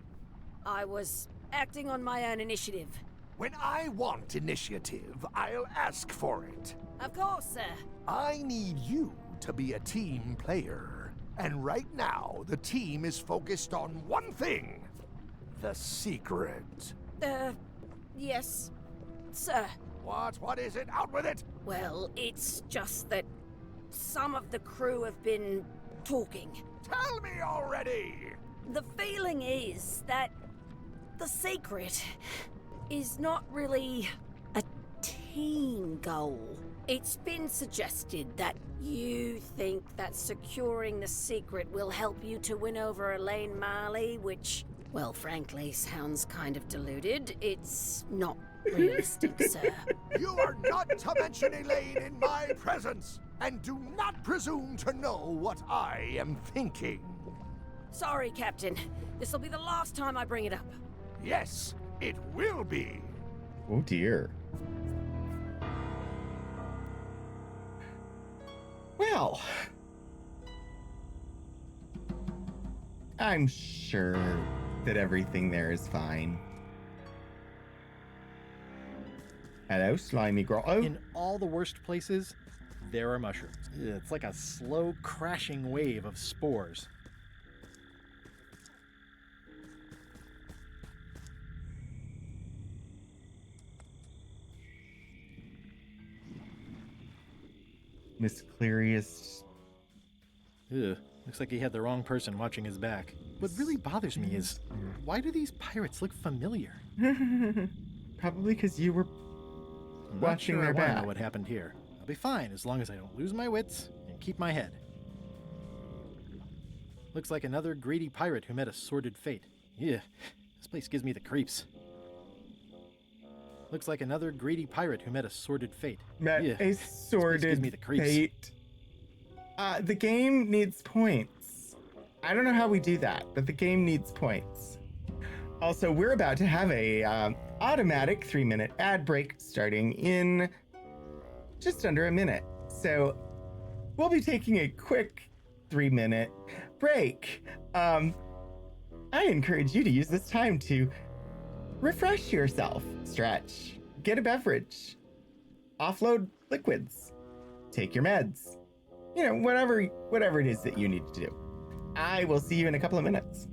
[SPEAKER 6] I was acting on my own initiative.
[SPEAKER 8] When I want initiative, I'll ask for it.
[SPEAKER 6] Of course, sir.
[SPEAKER 8] I need you to be a team player. And right now, the team is focused on one thing. The secret.
[SPEAKER 6] Yes, sir.
[SPEAKER 8] What is it? Out with it!
[SPEAKER 6] Well, it's just that some of the crew have been talking.
[SPEAKER 8] Tell me already!
[SPEAKER 6] The feeling is that the secret is not really a team goal. It's been suggested that you think that securing the secret will help you to win over Elaine Marley, which, well, frankly, sounds kind of deluded. It's not realistic, sir.
[SPEAKER 8] You are not to mention Elaine in my presence! And do not presume to know what I am thinking.
[SPEAKER 6] Sorry, Captain. This'll be the last time I bring it up.
[SPEAKER 8] Yes, it will be.
[SPEAKER 1] Oh dear. Well, I'm sure that everything there is fine. Hello, slimy grotto.
[SPEAKER 2] In all the worst places, there are mushrooms. It's like a slow crashing wave of spores.
[SPEAKER 1] Miss Cleariest.
[SPEAKER 2] Ugh, looks like he had the wrong person watching his back. What really bothers me is, why do these pirates look familiar?
[SPEAKER 1] Probably because you were
[SPEAKER 2] I'm
[SPEAKER 1] watching
[SPEAKER 2] not sure
[SPEAKER 1] their
[SPEAKER 2] I wanna
[SPEAKER 1] back.
[SPEAKER 2] know what happened here. I'll be fine as long as I don't lose my wits and keep my head. Looks like another greedy pirate who met a sordid fate. Yeah, this place gives me the creeps. Looks like another greedy pirate who met a sordid fate.
[SPEAKER 1] Met
[SPEAKER 2] Yeah,
[SPEAKER 1] a
[SPEAKER 2] this gives
[SPEAKER 1] sordid
[SPEAKER 2] me the creeps.
[SPEAKER 1] fate. The game needs points. I don't know how we do that, but the game needs points. Also, we're about to have a automatic 3-minute ad break starting in just under a minute. So we'll be taking a quick 3-minute break. I encourage you to use this time to refresh yourself, stretch, get a beverage, offload liquids, take your meds, whatever it is that you need to do. I will see you in a couple of minutes.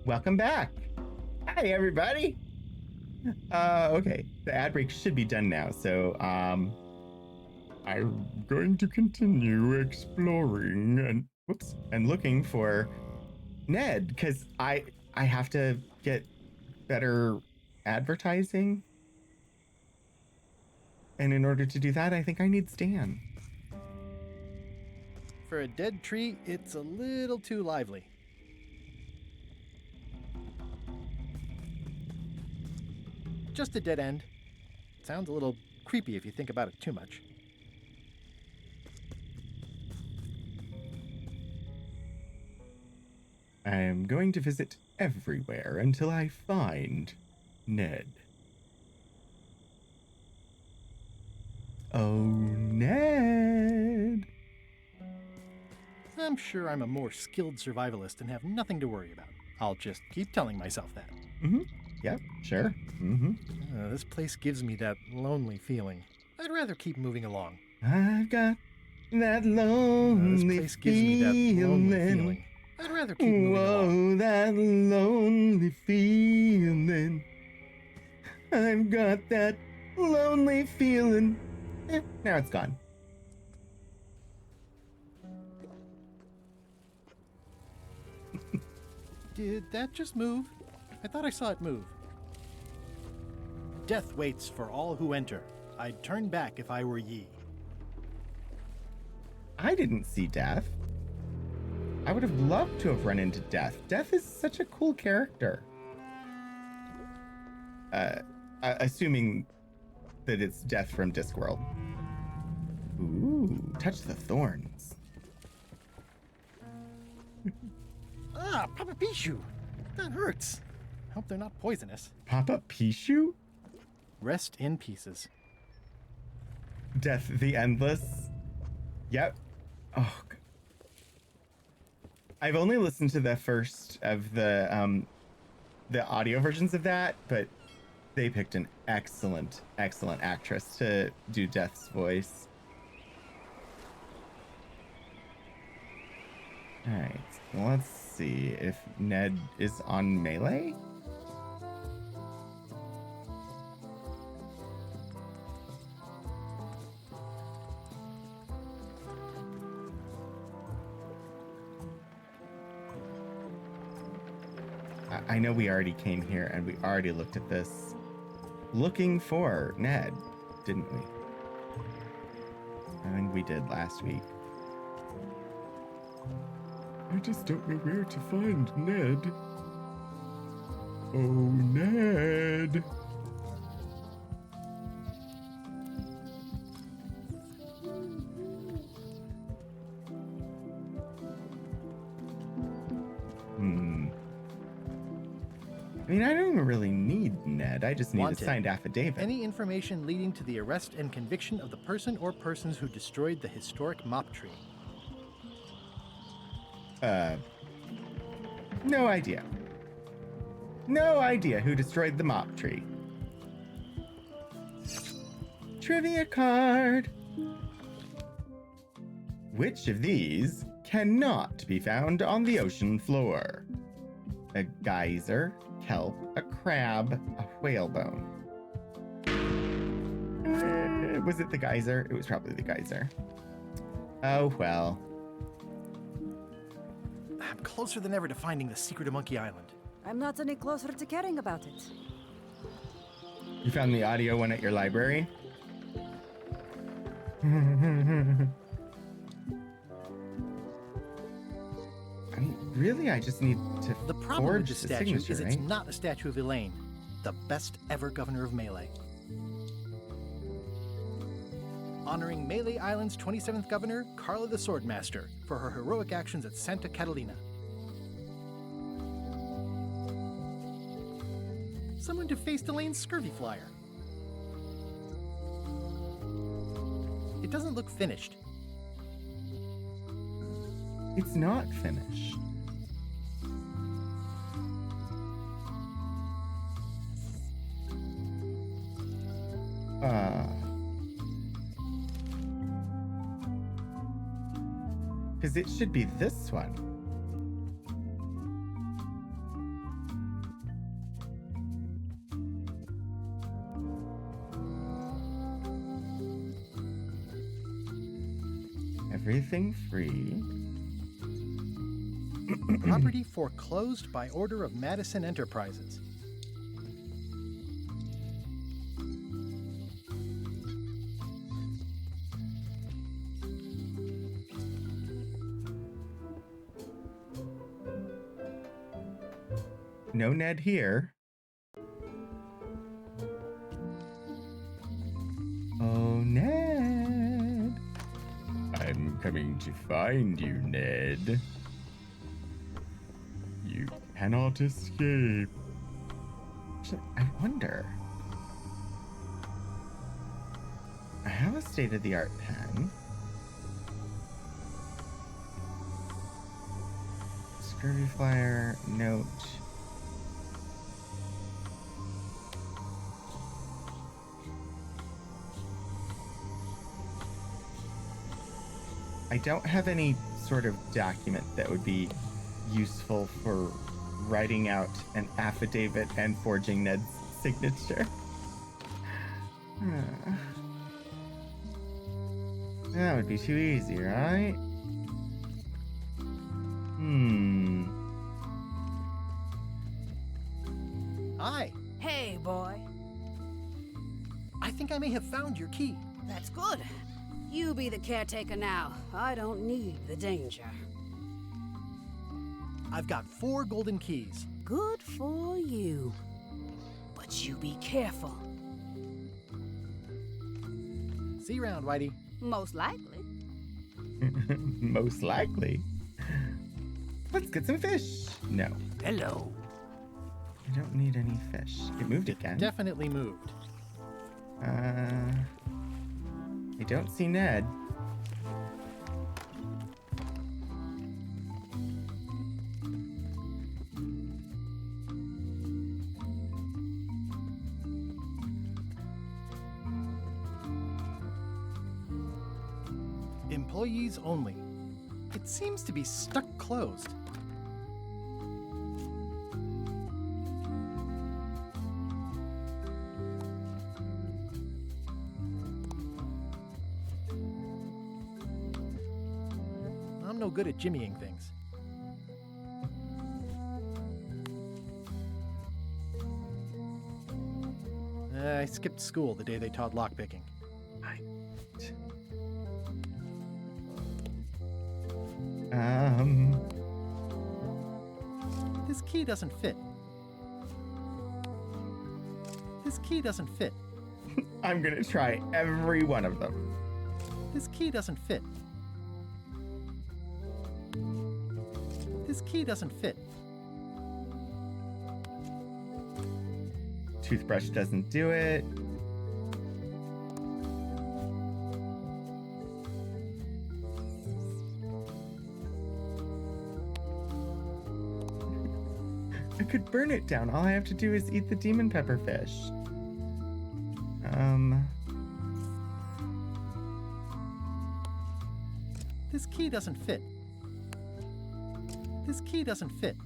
[SPEAKER 1] Welcome back. Hi, everybody. Okay, the ad break should be done now. So, I'm going to continue exploring and looking for Ned, because I have to get better advertising. And in order to do that, I think I need Stan.
[SPEAKER 2] For a dead tree, it's a little too lively. Just a dead end. Sounds a little creepy if you think about it too much.
[SPEAKER 1] I am going to visit everywhere until I find Ned. Oh, Ned!
[SPEAKER 2] I'm sure I'm a more skilled survivalist and have nothing to worry about. I'll just keep telling myself that.
[SPEAKER 1] Yep, sure.
[SPEAKER 2] This place gives me that lonely feeling. I'd rather keep moving along.
[SPEAKER 1] I've got that
[SPEAKER 2] This
[SPEAKER 1] lonely
[SPEAKER 2] place gives me that lonely feeling. I'd rather keep moving along.
[SPEAKER 1] Whoa, that lonely feeling. I've got that lonely feeling. Now it's gone.
[SPEAKER 2] Did that just move? I thought I saw it move. Death waits for all who enter. I'd turn back if I were ye.
[SPEAKER 1] I didn't see Death. I would have loved to have run into Death. Death is such a cool character. Assuming that it's Death from Discworld. Ooh, touch the thorns.
[SPEAKER 2] Ah, Papa Pichu! That hurts. Hope they're not poisonous.
[SPEAKER 1] Papa Pichu?
[SPEAKER 2] Rest in pieces.
[SPEAKER 1] Death the Endless. Yep. Oh. I've only listened to the first of the audio versions of that, but they picked an excellent actress to do Death's voice. All right, let's see if Ned is on Melee. I know we already came here and we already looked at this looking for Ned, didn't we? I think we did last week. I just don't know where to find Ned. Oh, Ned. I mean, I don't even really need Ned. I just need
[SPEAKER 2] Wanted.
[SPEAKER 1] a signed affidavit.
[SPEAKER 2] Any information leading to the arrest and conviction of the person or persons who destroyed the historic mop tree.
[SPEAKER 1] No idea. No idea who destroyed the mop tree. Trivia card. Which of these cannot be found on the ocean floor? A geyser, kelp, a crab, a whalebone. Was it the geyser? It was probably the geyser. Oh, well.
[SPEAKER 2] I'm closer than ever to finding the secret of Monkey Island.
[SPEAKER 9] I'm not any closer to caring about it.
[SPEAKER 1] You found the audio one at your library? I mean, really, I just need to
[SPEAKER 2] The problem with
[SPEAKER 1] forge
[SPEAKER 2] this
[SPEAKER 1] the
[SPEAKER 2] statue
[SPEAKER 1] signature,
[SPEAKER 2] is it's
[SPEAKER 1] right?
[SPEAKER 2] not a statue of Elaine, the best ever governor of Melee. Honoring Melee Island's 27th governor, Carla the Swordmaster, for her heroic actions at Santa Catalina. Someone defaced Elaine's scurvy flyer. It doesn't look finished.
[SPEAKER 1] It's not finished. Because it should be this one. Everything free.
[SPEAKER 2] Property foreclosed by order of Madison Enterprises.
[SPEAKER 1] No Ned here. Oh, Ned. I'm coming to find you, Ned. You cannot escape. Actually, I wonder. I have a state-of-the-art pen. Derby flyer, note. I don't have any sort of document that would be useful for writing out an affidavit and forging Ned's signature. That would be too easy, right?
[SPEAKER 2] Hi.
[SPEAKER 6] Hey, boy.
[SPEAKER 2] I think I may have found your key.
[SPEAKER 6] That's good. You be the caretaker now. I don't need the danger.
[SPEAKER 2] I've got 4 golden keys.
[SPEAKER 6] Good for you. But you be careful.
[SPEAKER 2] See you around, Whitey.
[SPEAKER 6] Most likely.
[SPEAKER 1] Most likely. Let's get some fish. No,
[SPEAKER 7] Hello.
[SPEAKER 1] I don't need any fish. It moved again.
[SPEAKER 2] Definitely moved.
[SPEAKER 1] I don't see Ned.
[SPEAKER 2] Employees only. It seems to be stuck closed. I'm no good at jimmying things. I skipped school the day they taught lockpicking. This key doesn't fit. This key doesn't fit.
[SPEAKER 1] I'm gonna try every one of them.
[SPEAKER 2] This key doesn't fit. This key doesn't fit.
[SPEAKER 1] Toothbrush doesn't do it. I could burn it down. All I have to do is eat the demon pepper fish.
[SPEAKER 2] This key doesn't fit. This key doesn't fit.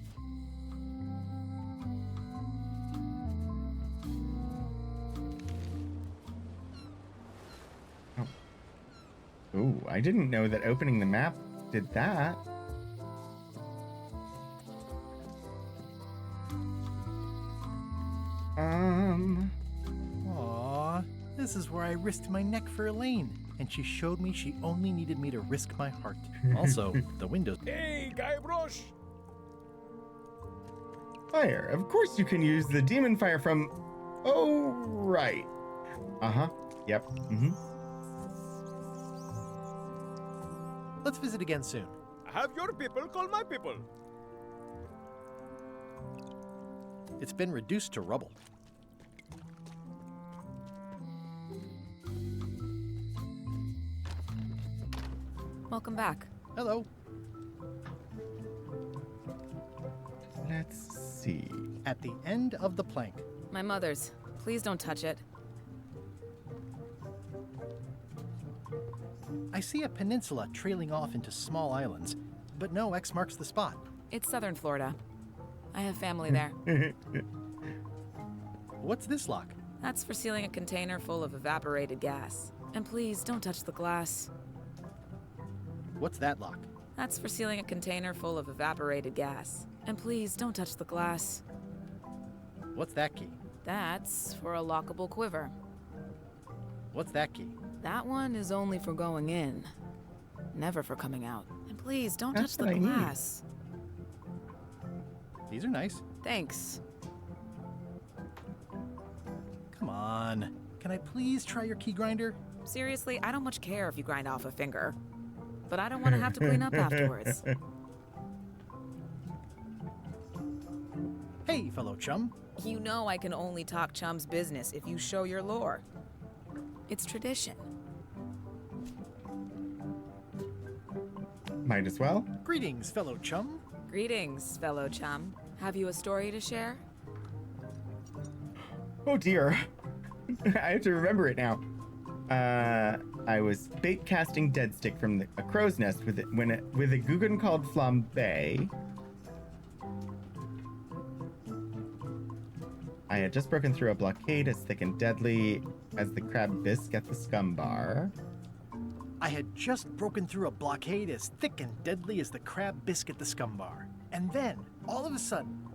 [SPEAKER 1] Ooh, I didn't know that opening the map did that.
[SPEAKER 2] Aww, this is where I risked my neck for Elaine, and she showed me she only needed me to risk my heart. Also, the windows.
[SPEAKER 10] Hey, Guybrush!
[SPEAKER 1] Fire. Of course you can use the demon fire from... Oh, right. Uh-huh. Yep. Mm-hmm.
[SPEAKER 2] Let's visit again soon.
[SPEAKER 10] Have your people call my people.
[SPEAKER 2] It's been reduced to rubble.
[SPEAKER 9] Welcome back.
[SPEAKER 2] Hello.
[SPEAKER 1] Let's see.
[SPEAKER 2] At the end of the plank.
[SPEAKER 9] My mother's. Please don't touch it.
[SPEAKER 2] I see a peninsula trailing off into small islands, but no X marks the spot.
[SPEAKER 9] It's southern Florida. I have family there.
[SPEAKER 2] What's this lock?
[SPEAKER 9] That's for sealing a container full of evaporated gas. And please don't touch the glass.
[SPEAKER 2] What's that lock?
[SPEAKER 9] That's for sealing a container full of evaporated gas. And please don't touch the glass.
[SPEAKER 2] What's that key?
[SPEAKER 9] That's for a lockable quiver.
[SPEAKER 2] What's that key?
[SPEAKER 9] That one is only for going in, never for coming out. And please don't
[SPEAKER 1] That's
[SPEAKER 9] touch
[SPEAKER 1] what
[SPEAKER 9] the
[SPEAKER 1] I need.
[SPEAKER 9] glass.
[SPEAKER 2] These are nice.
[SPEAKER 9] Thanks.
[SPEAKER 2] Come on. Can I please try your key grinder?
[SPEAKER 9] Seriously, I don't much care if you grind off a finger. But I don't want to have to clean up afterwards.
[SPEAKER 2] Hey, fellow chum.
[SPEAKER 9] You know I can only talk Chum's business if you show your lore. It's tradition.
[SPEAKER 1] Might as well.
[SPEAKER 2] Greetings, fellow chum.
[SPEAKER 9] Greetings, fellow chum. Have you a story to share?
[SPEAKER 1] Oh dear. I have to remember it now. I was bait casting dead stick from a crow's nest with a Guggen called Flambe. I had just broken through a blockade as thick and deadly as the crab bisque at the scum bar.
[SPEAKER 2] I had just broken through a blockade as thick and deadly as the crab bisque at the scum bar. And then, all of a sudden,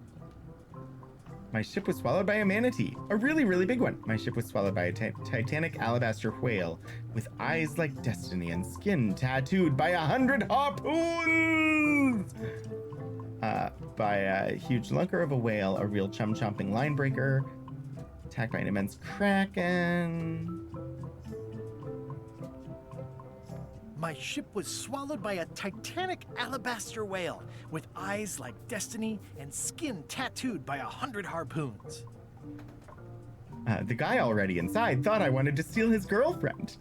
[SPEAKER 1] my ship was swallowed by a manatee, a really, really big one. My ship was swallowed by a titanic alabaster whale with eyes like destiny and skin tattooed by 100 harpoons! By a huge lunker of a whale, a real chum-chomping line breaker, attacked by an immense kraken.
[SPEAKER 2] my ship was swallowed by a titanic alabaster whale with eyes like destiny and skin tattooed by 100 harpoons.
[SPEAKER 1] The guy already inside thought I wanted to steal his girlfriend.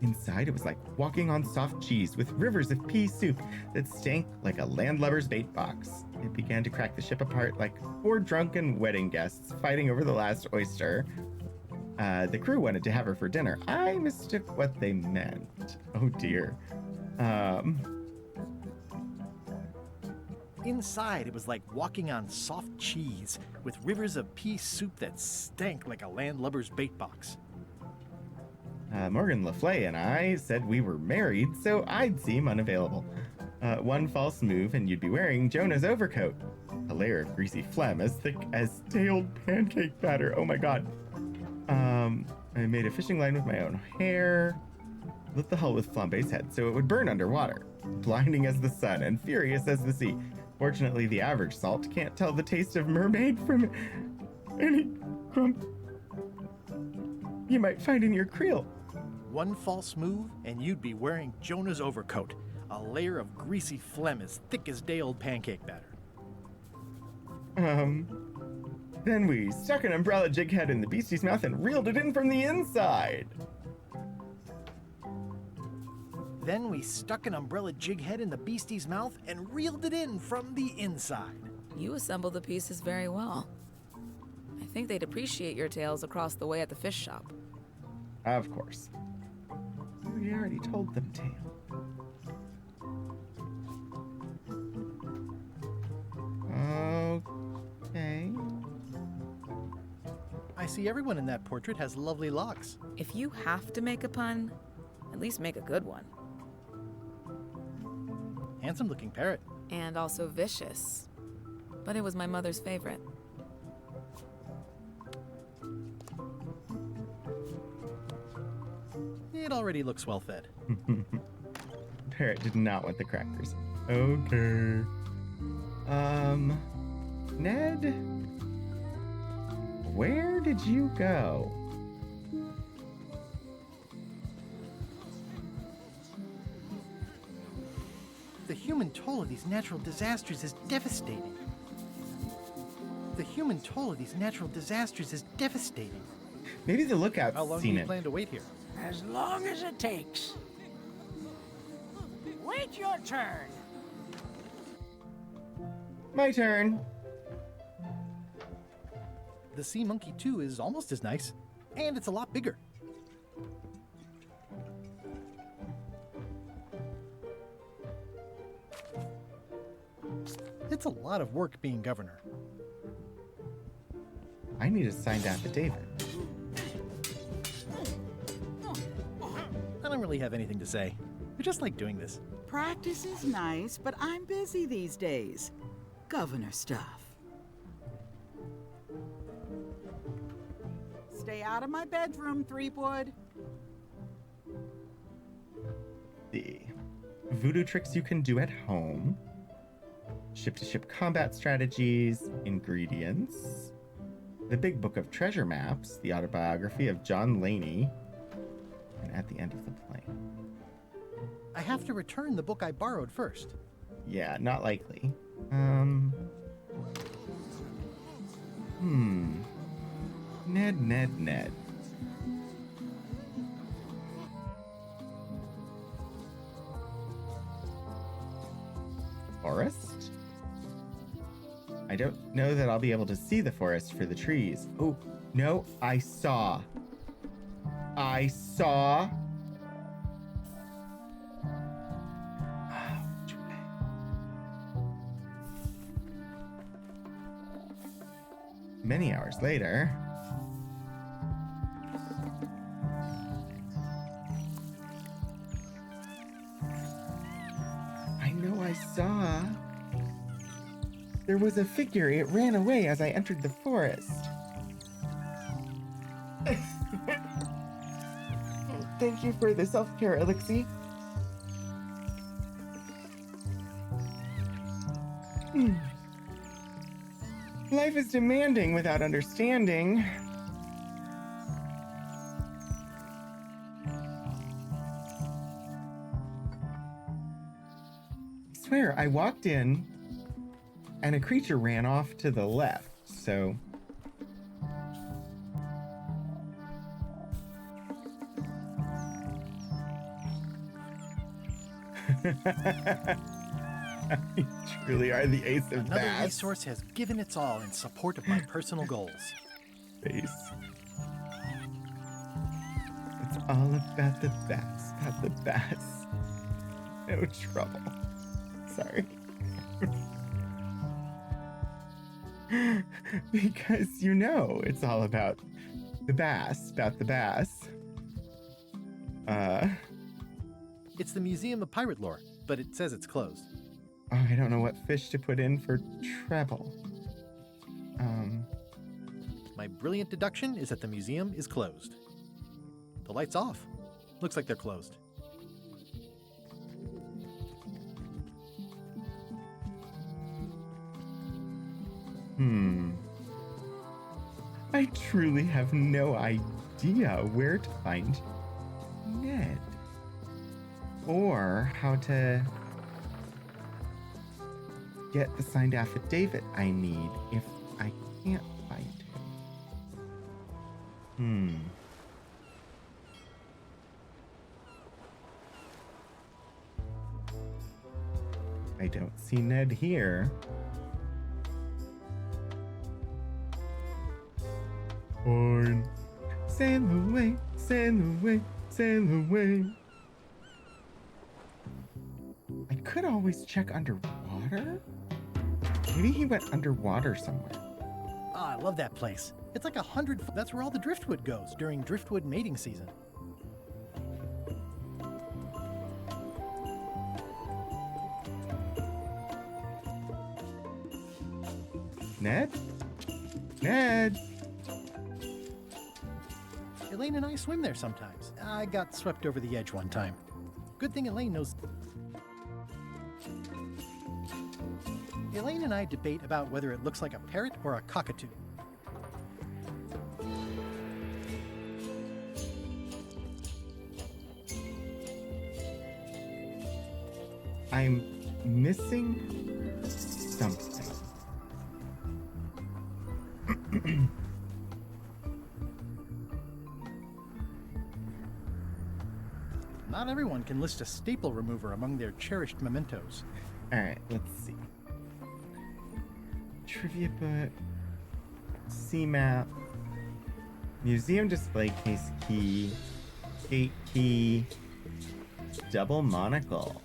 [SPEAKER 1] Inside, it was like walking on soft cheese with rivers of pea soup that stank like a landlubber's bait box. It began to crack the ship apart like 4 drunken wedding guests fighting over the last oyster. The crew wanted to have her for dinner. I mistook what they meant. Oh dear.
[SPEAKER 2] Inside, it was like walking on soft cheese with rivers of pea soup that stank like a landlubber's bait box.
[SPEAKER 1] Morgan Le Fay and I said we were married, so I'd seem unavailable. One false move and you'd be wearing Jonah's overcoat. A layer of greasy phlegm as thick as tailed pancake batter. Oh my god. I made a fishing line with my own hair. Lit the hull with Flambe's head so it would burn underwater. Blinding as the sun and furious as the sea. Fortunately, the average salt can't tell the taste of mermaid from any crumb you might find in your creel.
[SPEAKER 2] One false move, and you'd be wearing Jonah's overcoat, a layer of greasy phlegm as thick as day-old pancake batter.
[SPEAKER 1] Then we stuck an umbrella jig head in the beastie's mouth and reeled it in from the inside.
[SPEAKER 2] Then we stuck an umbrella jig head in the beastie's mouth and reeled it in from the inside.
[SPEAKER 9] You assembled the pieces very well. I think they'd appreciate your tales across the way at the fish shop.
[SPEAKER 1] Of course. We already told them tale. Okay.
[SPEAKER 2] I see everyone in that portrait has lovely locks.
[SPEAKER 9] If you have to make a pun, at least make a good one.
[SPEAKER 2] Handsome-looking parrot.
[SPEAKER 9] And also vicious. But it was my mother's favorite.
[SPEAKER 2] It already looks well-fed.
[SPEAKER 1] Parrot did not want the crackers. Okay. Ned? Where did you go?
[SPEAKER 2] The human toll of these natural disasters is devastating. The human toll of these natural disasters is devastating.
[SPEAKER 1] Maybe the lookout's
[SPEAKER 2] How long do
[SPEAKER 1] seen
[SPEAKER 2] you
[SPEAKER 1] it.
[SPEAKER 2] plan to wait here?
[SPEAKER 7] As long as it takes. Wait your turn.
[SPEAKER 1] My turn.
[SPEAKER 2] The Sea Monkey 2 is almost as nice, and it's a lot bigger. It's a lot of work being governor.
[SPEAKER 1] I need a signed affidavit.
[SPEAKER 2] I don't really have anything to say. I just like doing this.
[SPEAKER 11] Practice is nice, but I'm busy these days. Governor stuff. Stay out of my bedroom, Threepwood.
[SPEAKER 1] The voodoo tricks you can do at home. Ship-to-ship combat strategies, ingredients. The Big Book of Treasure Maps, the autobiography of John Laney. And at the end of the plane.
[SPEAKER 2] I have to return the book I borrowed first.
[SPEAKER 1] Yeah, not likely. Ned. Forest? I don't know that I'll be able to see the forest for the trees. Oh, no, I saw. Many hours later. I know I saw. There was a figure. It ran away as I entered the forest. Thank you for the self-care, Elixir. Life is demanding without understanding. I swear, I walked in and a creature ran off to the left, so... You truly are the ace of
[SPEAKER 2] Another
[SPEAKER 1] bats.
[SPEAKER 2] resource has given its all in support of my personal goals.
[SPEAKER 1] Face. It's all about the bats, No trouble. Sorry. Because you know it's all about the bass.
[SPEAKER 2] It's the Museum of Pirate Lore, but it says it's closed.
[SPEAKER 1] Oh, I don't know what fish to put in for treble.
[SPEAKER 2] My brilliant deduction is that the museum is closed. The light's off. Looks like they're closed.
[SPEAKER 1] I truly have no idea where to find Ned. Or how to get the signed affidavit I need if I can't find him. I don't see Ned here. Fine. Sail away, sail away, sail away. I could always check underwater. Maybe he went underwater somewhere.
[SPEAKER 2] Ah, I love that place. It's like 100. That's where all the driftwood goes during driftwood mating season.
[SPEAKER 1] Ned? Ned?
[SPEAKER 2] Elaine and I swim there sometimes. I got swept over the edge one time. Good thing Elaine knows. Elaine and I debate about whether it looks like a parrot or a cockatoo.
[SPEAKER 1] I'm missing something.
[SPEAKER 2] Not everyone can list a staple remover among their cherished mementos.
[SPEAKER 1] All right, let's see. Trivia book, C-map, museum display case key, gate key, double monocle.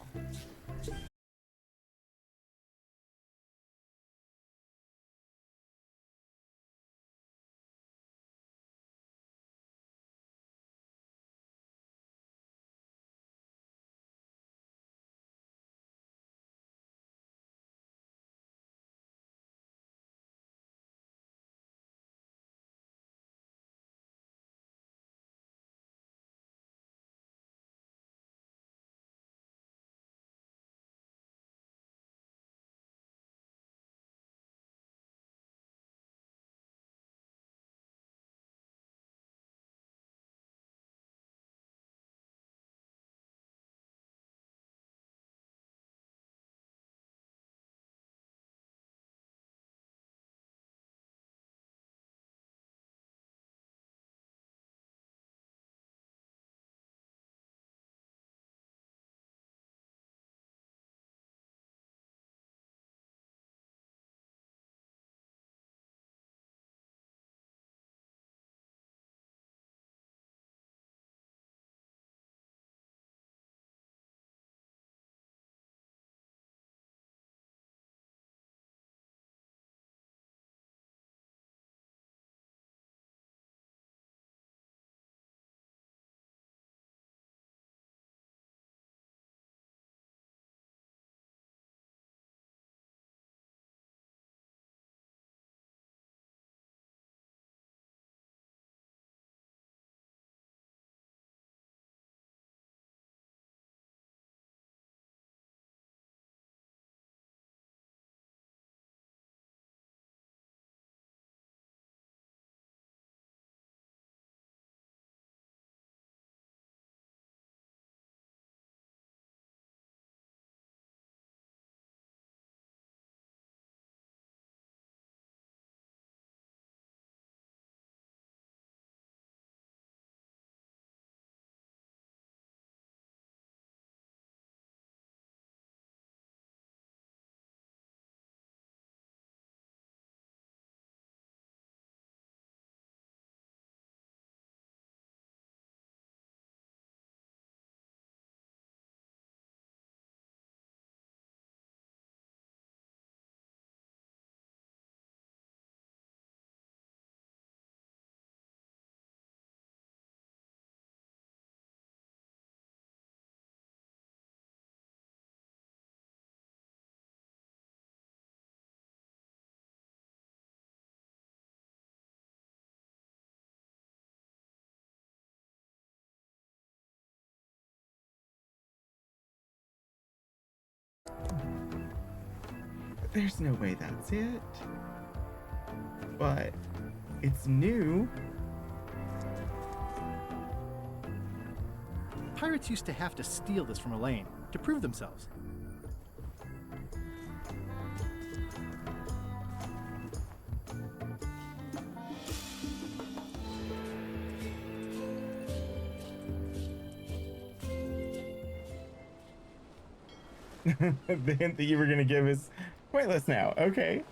[SPEAKER 1] There's no way that's it. But it's new.
[SPEAKER 2] Pirates used to have to steal this from Elaine to prove themselves.
[SPEAKER 1] The hint that you were going to give is pointless now. Okay.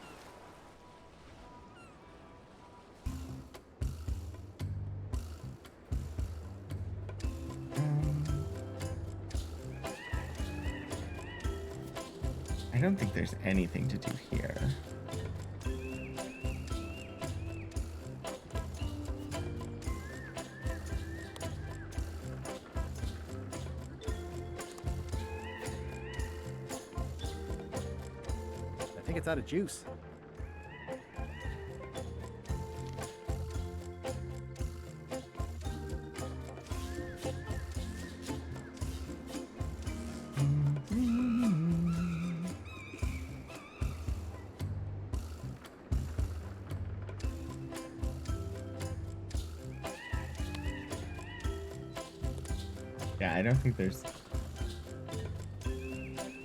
[SPEAKER 1] I don't think there's anything to do here.
[SPEAKER 2] I think it's out of juice.
[SPEAKER 1] Yeah, I don't think there's...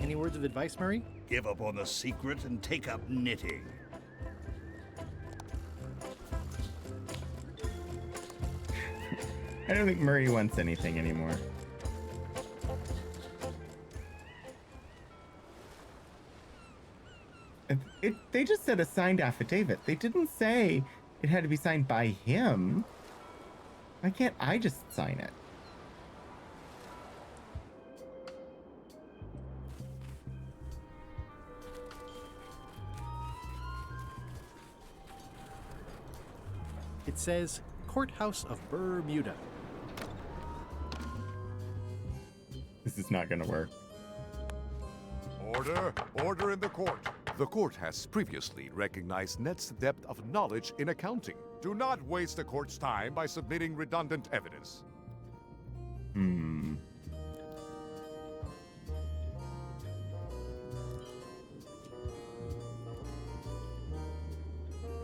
[SPEAKER 2] Any words of advice, Murray?
[SPEAKER 12] Give up on the secret and take up knitting.
[SPEAKER 1] I don't think Murray wants anything anymore. They just said a signed affidavit. They didn't say it had to be signed by him. Why can't I just sign it?
[SPEAKER 2] It says Courthouse of Bermuda.
[SPEAKER 1] This is not going to work.
[SPEAKER 4] Order! Order in the court! The court has previously recognized Ned's depth of knowledge in accounting. Do not waste the court's time by submitting redundant evidence.
[SPEAKER 1] I'm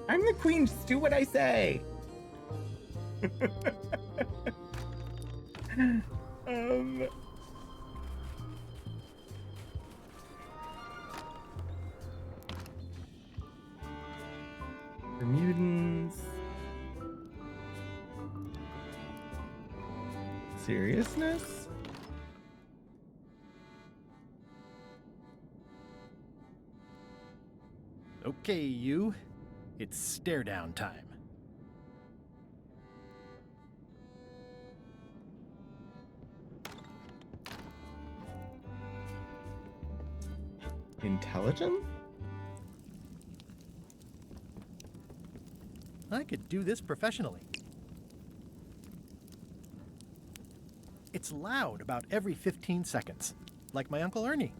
[SPEAKER 1] the queen, just do what I say. Bermudans. Seriousness?
[SPEAKER 2] Okay, you. It's stare down time.
[SPEAKER 1] Intelligent?
[SPEAKER 2] I could do this professionally. It's loud about every 15 seconds, like my Uncle Ernie.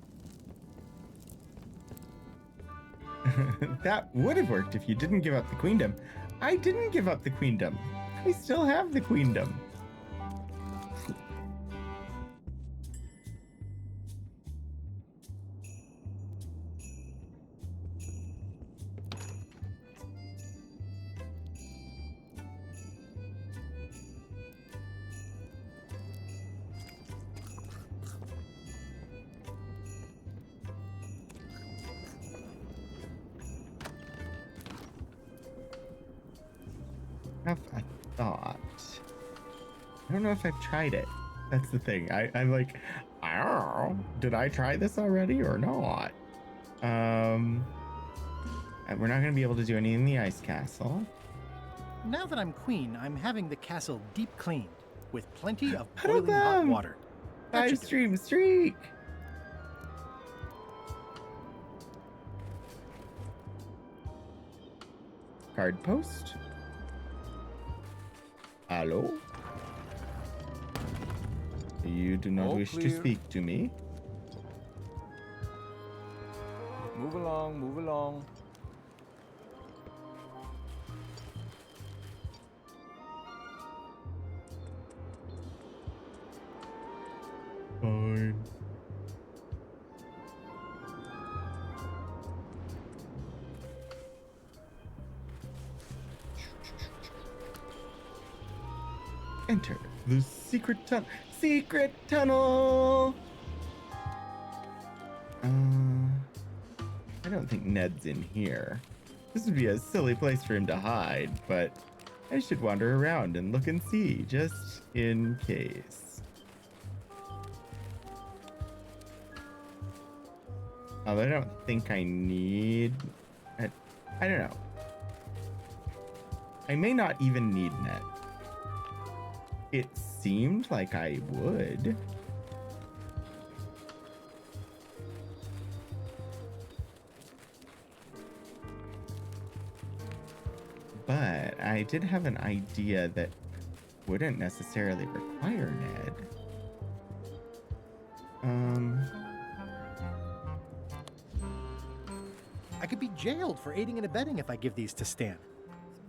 [SPEAKER 1] That would have worked if you didn't give up the queendom. I didn't give up the queendom. I still have the queendom. Have a thought. I don't know if I've tried it. That's the thing. I'm like, I don't know. Did I try this already or not? We're not gonna be able to do any in the ice castle.
[SPEAKER 2] Now that I'm queen, I'm having the castle deep cleaned with plenty of boiling hot water. That should do it.
[SPEAKER 1] Stream streak. Card post. Hello? You do not
[SPEAKER 10] All
[SPEAKER 1] wish to
[SPEAKER 10] clear.
[SPEAKER 1] speak to me?
[SPEAKER 10] Move along, move along.
[SPEAKER 1] Fine. Enter the secret tunnel. Secret tunnel! I don't think Ned's in here. This would be a silly place for him to hide, but I should wander around and look and see, just in case. Although I don't think I need... I don't know. I may not even need Ned. It seemed like I would. But I did have an idea that wouldn't necessarily require Ned.
[SPEAKER 2] I could be jailed for aiding and abetting if I give these to Stan.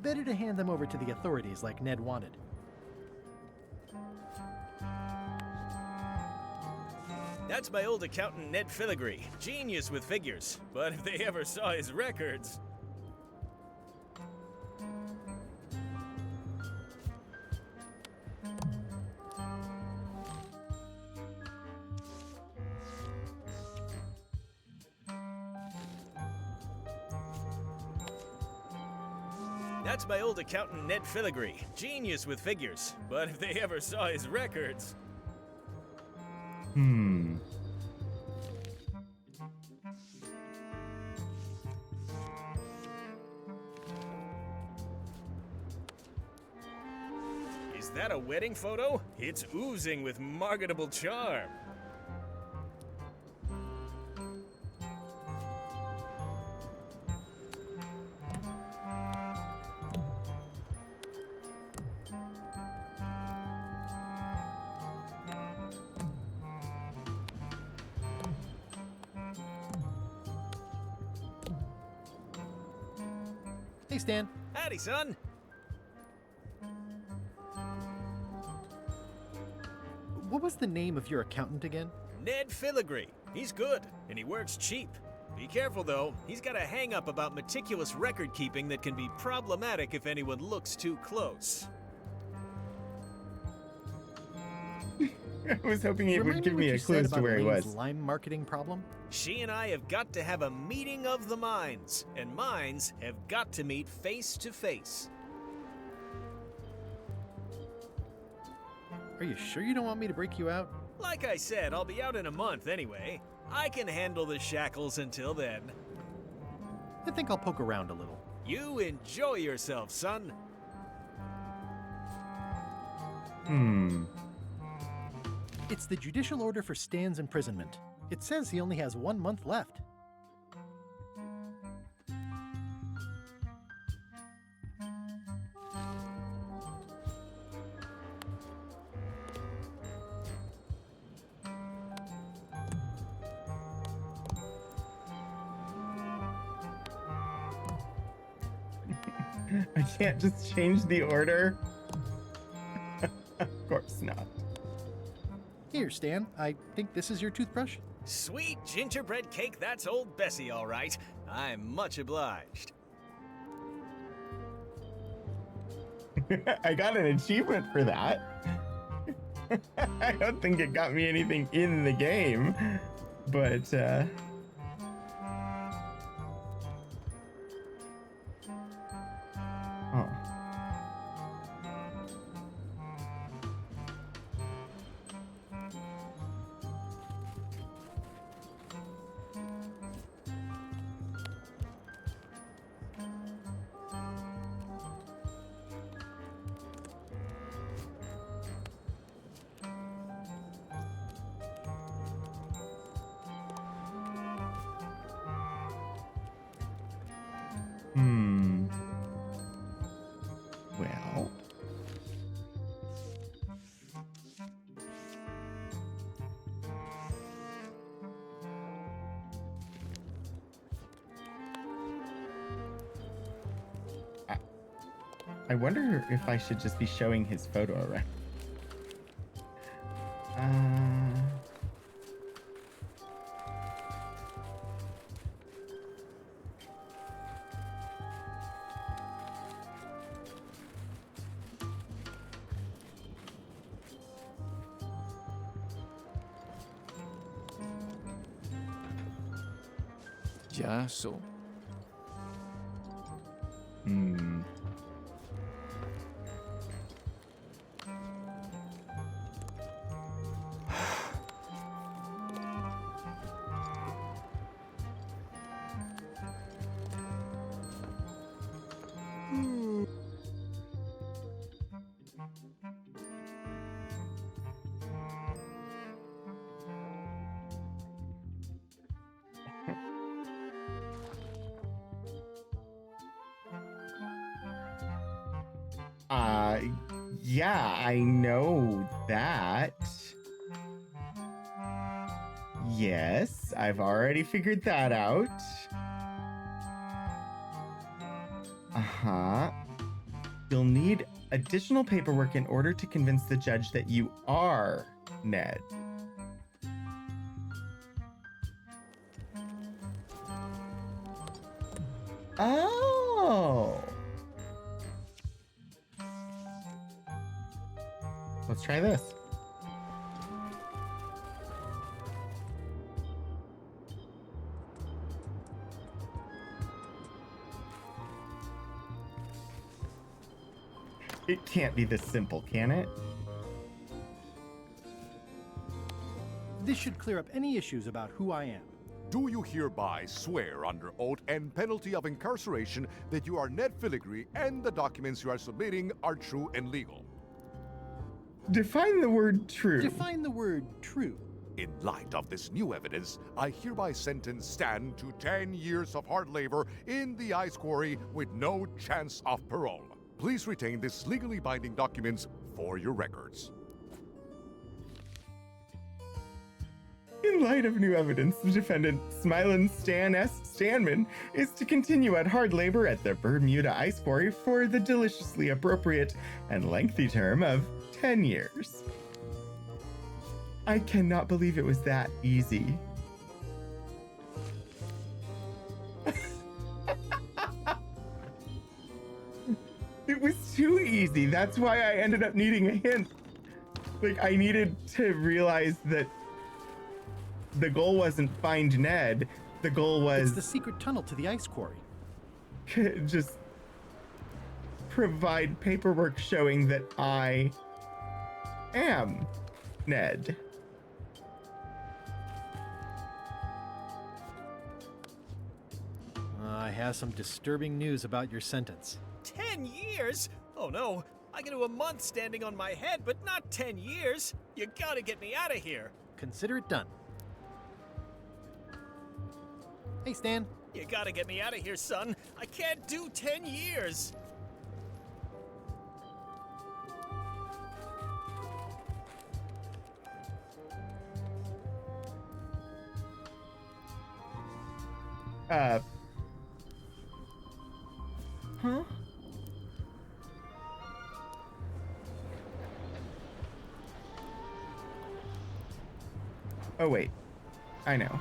[SPEAKER 2] Better to hand them over to the authorities like Ned wanted.
[SPEAKER 13] That's my old accountant, Ned Filigree. Genius with figures. But if they ever saw his records... That's my old accountant, Ned Filigree. Genius with figures. But if they ever saw his records... Is that a wedding photo? It's oozing with marketable charm.
[SPEAKER 2] Hey, Stan.
[SPEAKER 13] Howdy, son.
[SPEAKER 2] What was the name of your accountant again?
[SPEAKER 13] Ned Filigree. He's good, and he works cheap. Be careful, though. He's got a hang-up about meticulous record-keeping that can be problematic if anyone looks too close.
[SPEAKER 1] I was hoping it would give me a clue as to where he was.
[SPEAKER 2] Lime marketing problem?
[SPEAKER 13] She and I have got to have a meeting of the minds, and minds have got to meet face to face.
[SPEAKER 2] Are you sure you don't want me to break you out?
[SPEAKER 13] Like I said, I'll be out in a month anyway. I can handle the shackles until then.
[SPEAKER 2] I think I'll poke around a little.
[SPEAKER 13] You enjoy yourself, son.
[SPEAKER 2] It's the judicial order for Stan's imprisonment. It says he only has 1 month left.
[SPEAKER 1] I can't just change the order. Of course not.
[SPEAKER 2] Here, Stan. I think this is your toothbrush.
[SPEAKER 13] Sweet gingerbread cake, that's old Bessie, all right. I'm much obliged.
[SPEAKER 1] I got an achievement for that. I don't think it got me anything in the game, but oh. Well. I wonder if I should just be showing his photo around.
[SPEAKER 10] Yaso.
[SPEAKER 1] Hmm. Yeah, I know that. Yes, I've already figured that out. Uh-huh. You'll need additional paperwork in order to convince the judge that you are Ned. Oh. Let's try this. It can't be this simple, can it?
[SPEAKER 2] This should clear up any issues about who I am.
[SPEAKER 4] Do you hereby swear under oath and penalty of incarceration that you are Ned Filigree and the documents you are submitting are true and legal?
[SPEAKER 1] Define the word true.
[SPEAKER 2] Define the word true.
[SPEAKER 4] In light of this new evidence, I hereby sentence Stan to 10 years of hard labor in the ice quarry with no chance of parole. Please retain this legally binding documents for your records.
[SPEAKER 1] In light of new evidence, the defendant, Smilin Stan S. Stanman, is to continue at hard labor at the Bermuda Ice Quarry for the deliciously appropriate and lengthy term of 10 years. I cannot believe it was that easy. It was too easy. That's why I ended up needing a hint. Like, I needed to realize that the goal wasn't find Ned. The goal was...
[SPEAKER 2] It's the secret tunnel to the ice quarry.
[SPEAKER 1] Just provide paperwork showing that I am Ned.
[SPEAKER 2] I have some disturbing news about your sentence.
[SPEAKER 13] 10 years? Oh no, I can do a month standing on my head, but not 10 years. You gotta get me out of here.
[SPEAKER 2] Consider it done. Hey, Stan.
[SPEAKER 13] You gotta get me out of here, son. I can't do 10 years.
[SPEAKER 1] Huh? Oh, wait. I know.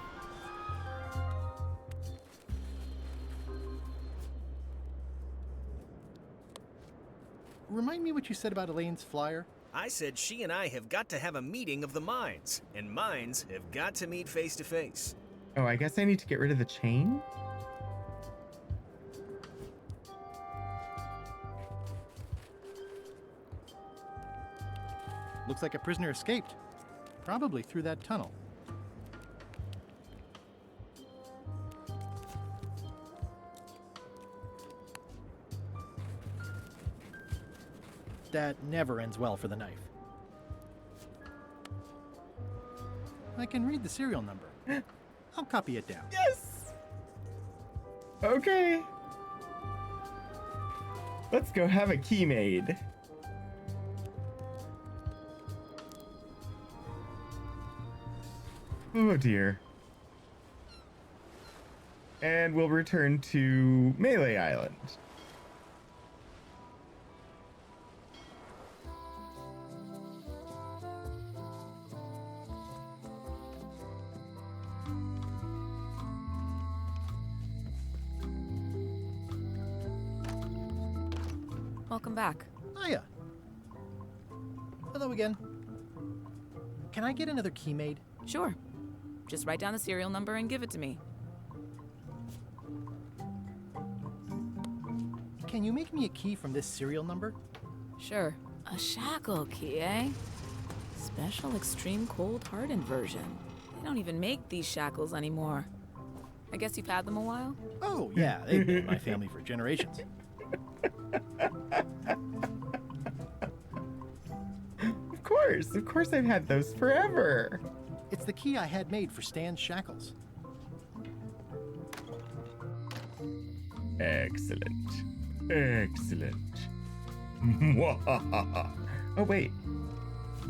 [SPEAKER 2] Remind me what you said about Elaine's flyer?
[SPEAKER 13] I said she and I have got to have a meeting of the minds, and minds have got to meet face to face.
[SPEAKER 1] Oh, I guess I need to get rid of the chain?
[SPEAKER 2] Looks like a prisoner escaped. Probably through that tunnel. That never ends well for the knife. I can read the serial number. I'll copy it down.
[SPEAKER 1] Yes! Okay. Let's go have a key made. Oh dear. And we'll return to Melee Island.
[SPEAKER 9] Welcome back.
[SPEAKER 2] Hiya. Hello again. Can I get another key made?
[SPEAKER 9] Sure. Just write down the serial number and give it to me.
[SPEAKER 2] Can you make me a key from this serial number?
[SPEAKER 9] Sure. A shackle key, eh? Special extreme cold hardened version. They don't even make these shackles anymore. I guess you've had them a while?
[SPEAKER 2] Oh, yeah, they've been in my family for generations.
[SPEAKER 1] Of course I've had those forever.
[SPEAKER 2] It's the key I had made for Stan's shackles.
[SPEAKER 1] Excellent. Oh, wait.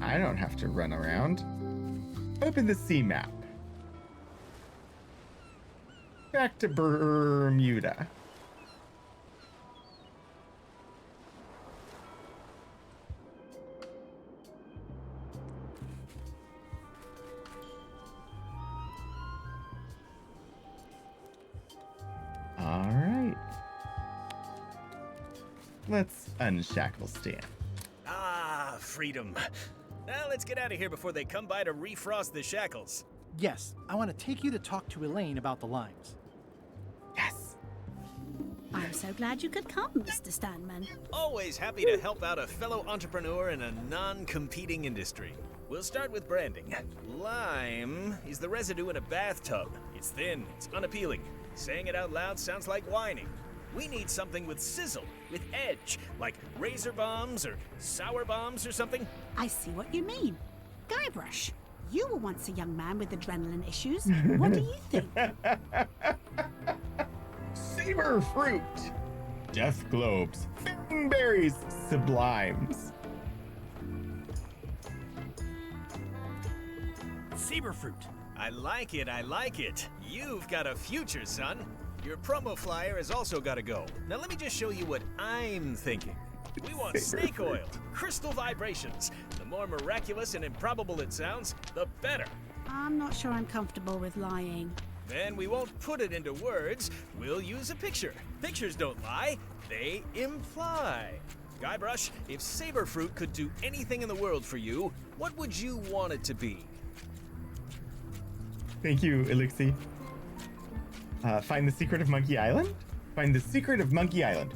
[SPEAKER 1] I don't have to run around. Open the sea map. Back to Bermuda. All right. Let's unshackle Stan.
[SPEAKER 13] Ah, freedom. Now let's get out of here before they come by to refrost the shackles.
[SPEAKER 2] Yes, I want to take you to talk to Elaine about the limes.
[SPEAKER 1] Yes.
[SPEAKER 14] I'm so glad you could come, Mr. Stanman.
[SPEAKER 13] Always happy to help out a fellow entrepreneur in a non-competing industry. We'll start with branding. Lime is the residue in a bathtub. It's thin, it's unappealing. Saying it out loud sounds like whining. We need something with sizzle, with edge, like razor bombs or sour bombs or something.
[SPEAKER 14] I see what you mean. Guybrush, you were once a young man with adrenaline issues. What do you think?
[SPEAKER 1] Saber fruit. Death globes. Berries. Sublimes.
[SPEAKER 2] Saberfruit.
[SPEAKER 13] I like it. You've got a future, son. Your promo flyer has also got to go. Now let me just show you what I'm thinking. We want snake oil, crystal vibrations. The more miraculous and improbable it sounds, the better.
[SPEAKER 14] I'm not sure I'm comfortable with lying.
[SPEAKER 13] Then we won't put it into words. We'll use a picture. Pictures don't lie, they imply. Guybrush, if Saberfruit could do anything in the world for you, what would you want it to be?
[SPEAKER 1] Thank you, Elixir. Find the secret of Monkey Island? Find the secret of Monkey Island.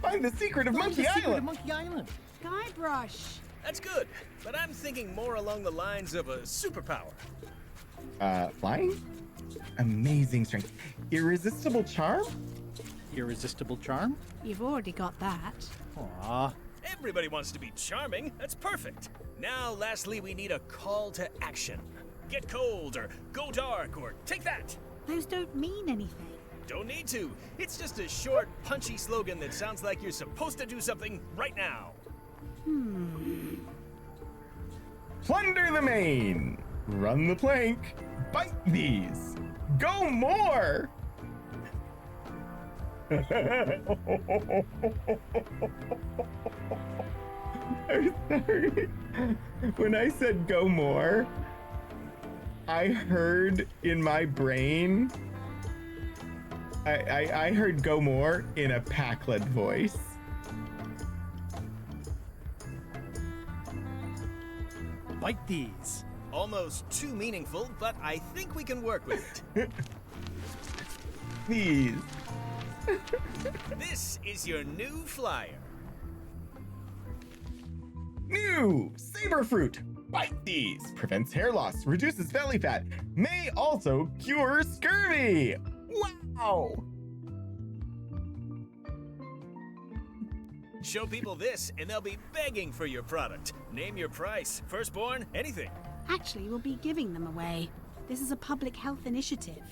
[SPEAKER 1] Find the secret of Monkey Island!
[SPEAKER 2] Monkey Island!
[SPEAKER 14] Guybrush!
[SPEAKER 13] That's good, but I'm thinking more along the lines of a superpower.
[SPEAKER 1] Flying? Amazing strength. Irresistible charm?
[SPEAKER 2] Irresistible charm?
[SPEAKER 14] You've already got that.
[SPEAKER 2] Aww.
[SPEAKER 13] Everybody wants to be charming. That's perfect. Now, lastly, we need a call to action. Get cold, or go dark, or take that.
[SPEAKER 14] Those don't mean anything.
[SPEAKER 13] Don't need to. It's just a short, punchy slogan that sounds like you're supposed to do something right now.
[SPEAKER 1] Plunder the main. Run the plank. Bite these. Go more. I'm sorry. When I said go more, I heard in my brain, I heard go more in a Pac-Led voice.
[SPEAKER 2] Bite these.
[SPEAKER 13] Almost too meaningful, but I think we can work with it.
[SPEAKER 1] These.
[SPEAKER 13] This is your new flyer.
[SPEAKER 1] New Saberfruit. Bite these. Prevents hair loss, reduces belly fat, may also cure scurvy. Wow.
[SPEAKER 13] Show people this, and they'll be begging for your product. Name your price, firstborn, anything.
[SPEAKER 14] Actually, we'll be giving them away. This is a public health initiative.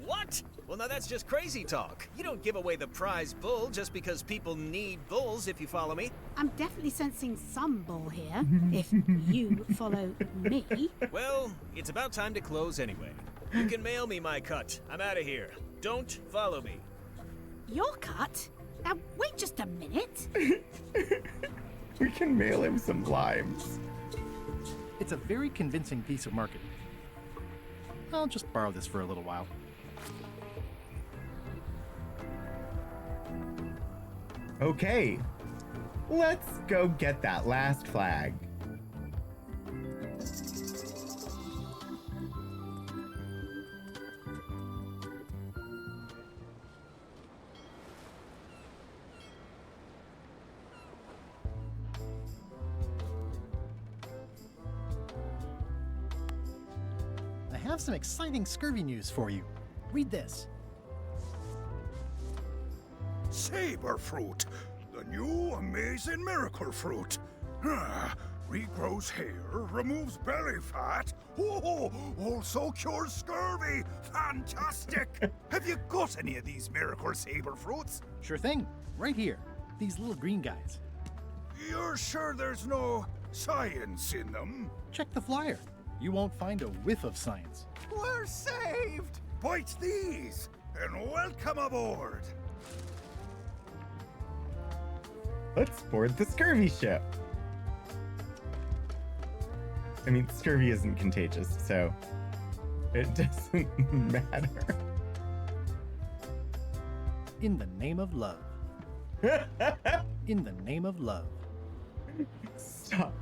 [SPEAKER 13] What? Well, now that's just crazy talk. You don't give away the prize bull just because people need bulls, if you follow me.
[SPEAKER 14] I'm definitely sensing some bull here, if you follow me.
[SPEAKER 13] Well, it's about time to close anyway. You can mail me my cut. I'm out of here. Don't follow me.
[SPEAKER 14] Your cut? Now, wait just a minute.
[SPEAKER 1] We can mail him some limes.
[SPEAKER 2] It's a very convincing piece of marketing. I'll just borrow this for a little while.
[SPEAKER 1] Okay, let's go get that last flag.
[SPEAKER 2] have some exciting scurvy news for you. Read this.
[SPEAKER 12] Saber fruit, the new amazing miracle fruit. Regrows hair, removes belly fat. Oh, also cures scurvy. Fantastic! Have you got any of these miracle saber fruits?
[SPEAKER 2] Sure thing. Right here. These little green guys.
[SPEAKER 12] You're sure there's no science in them?
[SPEAKER 2] Check the flyer. You won't find a whiff of science.
[SPEAKER 12] We're saved! Bite these, and welcome aboard!
[SPEAKER 1] Let's board the scurvy ship. I mean, scurvy isn't contagious, so it doesn't matter.
[SPEAKER 2] In the name of love. In the name of love.
[SPEAKER 1] Stop.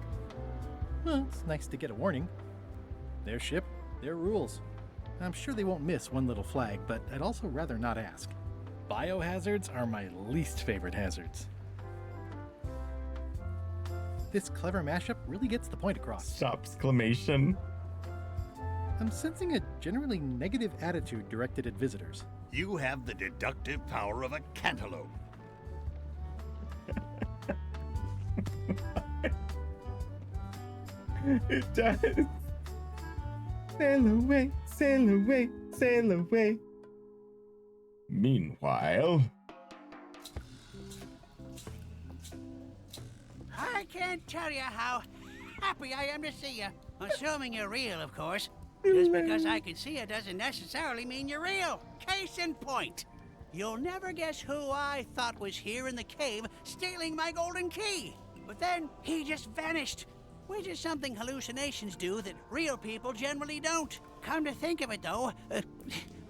[SPEAKER 2] Well, it's nice to get a warning. Their ship, their rules. I'm sure they won't miss one little flag, but I'd also rather not ask. Biohazards are my least favorite hazards. This clever mashup really gets the point across.
[SPEAKER 1] Stop exclamation.
[SPEAKER 2] I'm sensing a generally negative attitude directed at visitors.
[SPEAKER 12] You have the deductive power of a cantaloupe.
[SPEAKER 1] It does. Sail away, sail away, sail away. Meanwhile...
[SPEAKER 7] I can't tell you how happy I am to see you. Assuming you're real, of course. Just because I can see you doesn't necessarily mean you're real. Case in point. You'll never guess who I thought was here in the cave stealing my golden key. But then he just vanished. Which is something hallucinations do that real people generally don't. Come to think of it, though,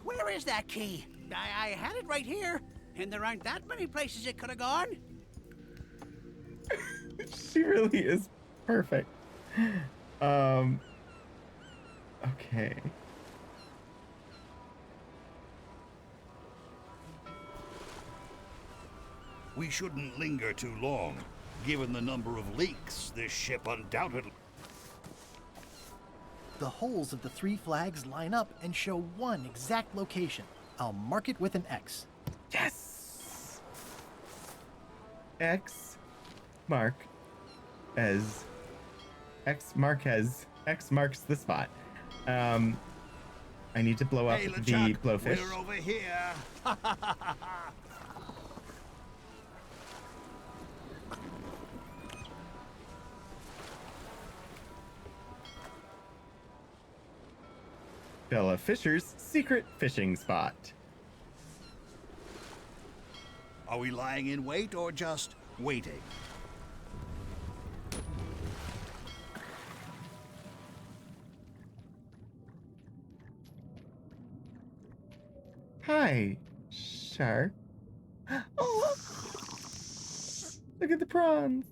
[SPEAKER 7] where is that key? I had it right here, and there aren't that many places it could have gone.
[SPEAKER 1] She really is perfect. Okay.
[SPEAKER 12] We shouldn't linger too long. Given the number of leaks, this ship undoubtedly...
[SPEAKER 2] The holes of the three flags line up and show one exact location. I'll mark it with an X.
[SPEAKER 1] Yes! X marks the spot. I need to blow up
[SPEAKER 12] Hey,
[SPEAKER 1] the
[SPEAKER 12] LeChuck,
[SPEAKER 1] blowfish.
[SPEAKER 12] we're over here.
[SPEAKER 1] Bella Fisher's secret fishing spot.
[SPEAKER 12] Are we lying in wait or just waiting?
[SPEAKER 1] Hi, shark. Oh, look at the prawns.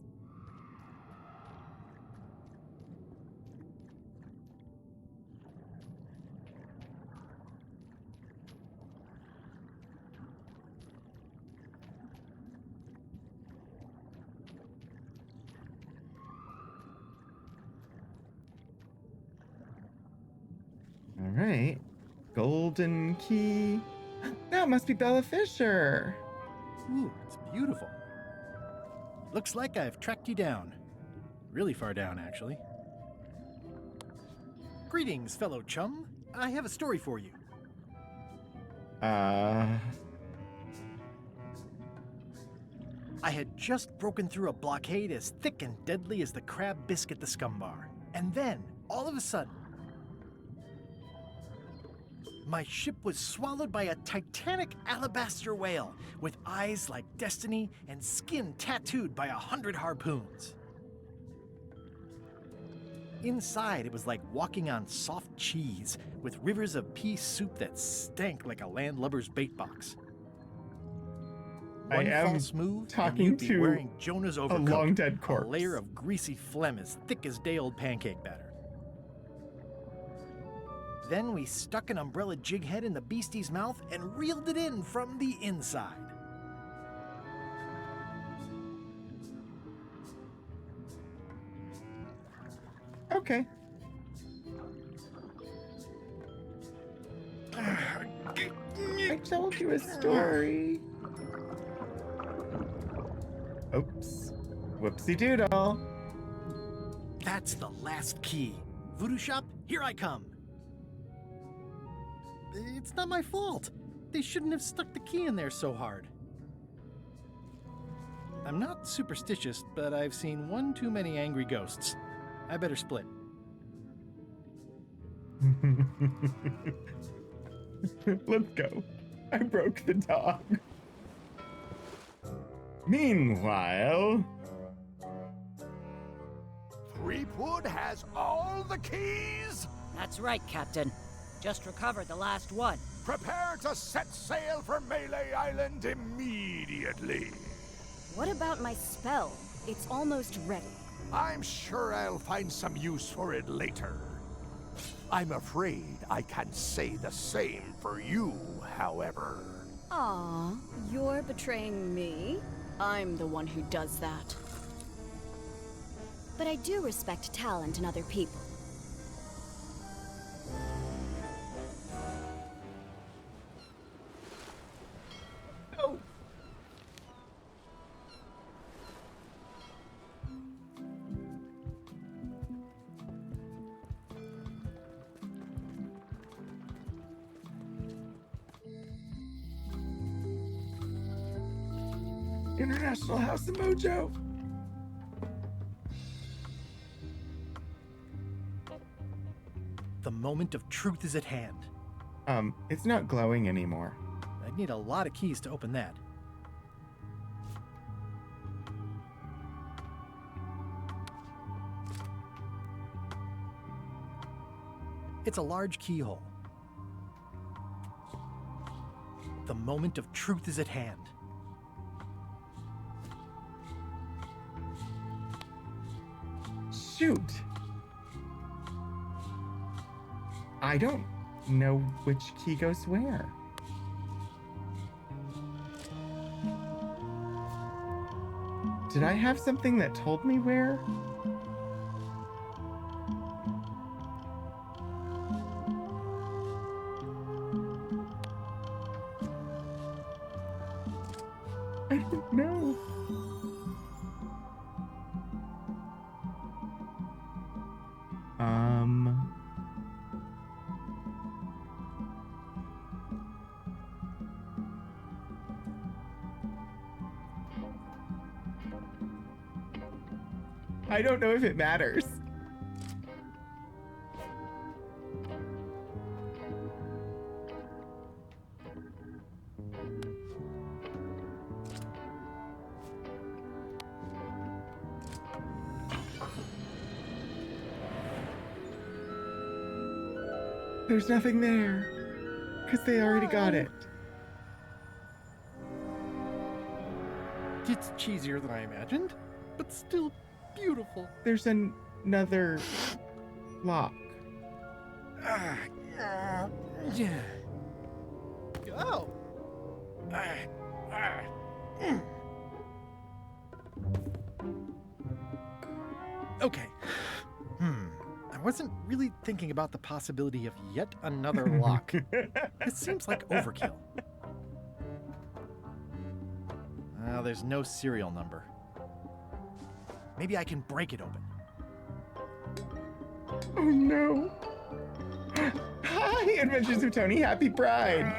[SPEAKER 1] All right, golden key. That must be Bella Fisher.
[SPEAKER 2] Ooh, it's beautiful. Looks like I've tracked you down. Really far down, actually. Greetings, fellow chum. I have a story for you. I had just broken through a blockade as thick and deadly as the crab biscuit the Scumbar. And then, all of a sudden, my ship was swallowed by a titanic alabaster whale with eyes like destiny and skin tattooed by 100 harpoons. Inside, it was like walking on soft cheese with rivers of pea soup that stank like a landlubber's bait box. One false move, and you'd be wearing Jonah's overcoat,
[SPEAKER 1] long dead corpse.
[SPEAKER 2] A layer of greasy phlegm as thick as day-old pancake batter. Then we stuck an umbrella jig head in the beastie's mouth and reeled it in from the inside.
[SPEAKER 1] Okay. I told you a story. Oops. Whoopsie doodle.
[SPEAKER 2] That's the last key. Voodoo Shop, here I come. It's not my fault. They shouldn't have stuck the key in there so hard. I'm not superstitious, but I've seen one too many angry ghosts. I better split.
[SPEAKER 1] Let's go. I broke the dog. Meanwhile...
[SPEAKER 8] Threepwood has all the keys?
[SPEAKER 15] That's right, Captain. Just recovered the last one.
[SPEAKER 8] Prepare to set sail for Melee Island immediately.
[SPEAKER 16] What about my spell? It's almost ready.
[SPEAKER 8] I'm sure I'll find some use for it later. I'm afraid I can't say the same for you, however.
[SPEAKER 16] Aw, you're betraying me? I'm the one who does that. But I do respect talent in other people.
[SPEAKER 1] Oh. International House of Mojo.
[SPEAKER 2] The moment of truth is at hand.
[SPEAKER 1] It's not glowing anymore.
[SPEAKER 2] I'd need a lot of keys to open that. It's a large keyhole. The moment of truth is at hand.
[SPEAKER 1] Shoot. I don't know which key goes where. Did I have something that told me where? I don't know. I don't know if it matters. There's nothing there, because they already got it.
[SPEAKER 2] It's cheesier than I imagined, but still beautiful.
[SPEAKER 1] There's another lock.
[SPEAKER 2] Yeah. Oh. Okay. I wasn't really thinking about the possibility of yet another lock. It seems like overkill. There's no serial number. Maybe I can break it open.
[SPEAKER 1] Oh no. Hi, Adventures of Tony. Happy Pride.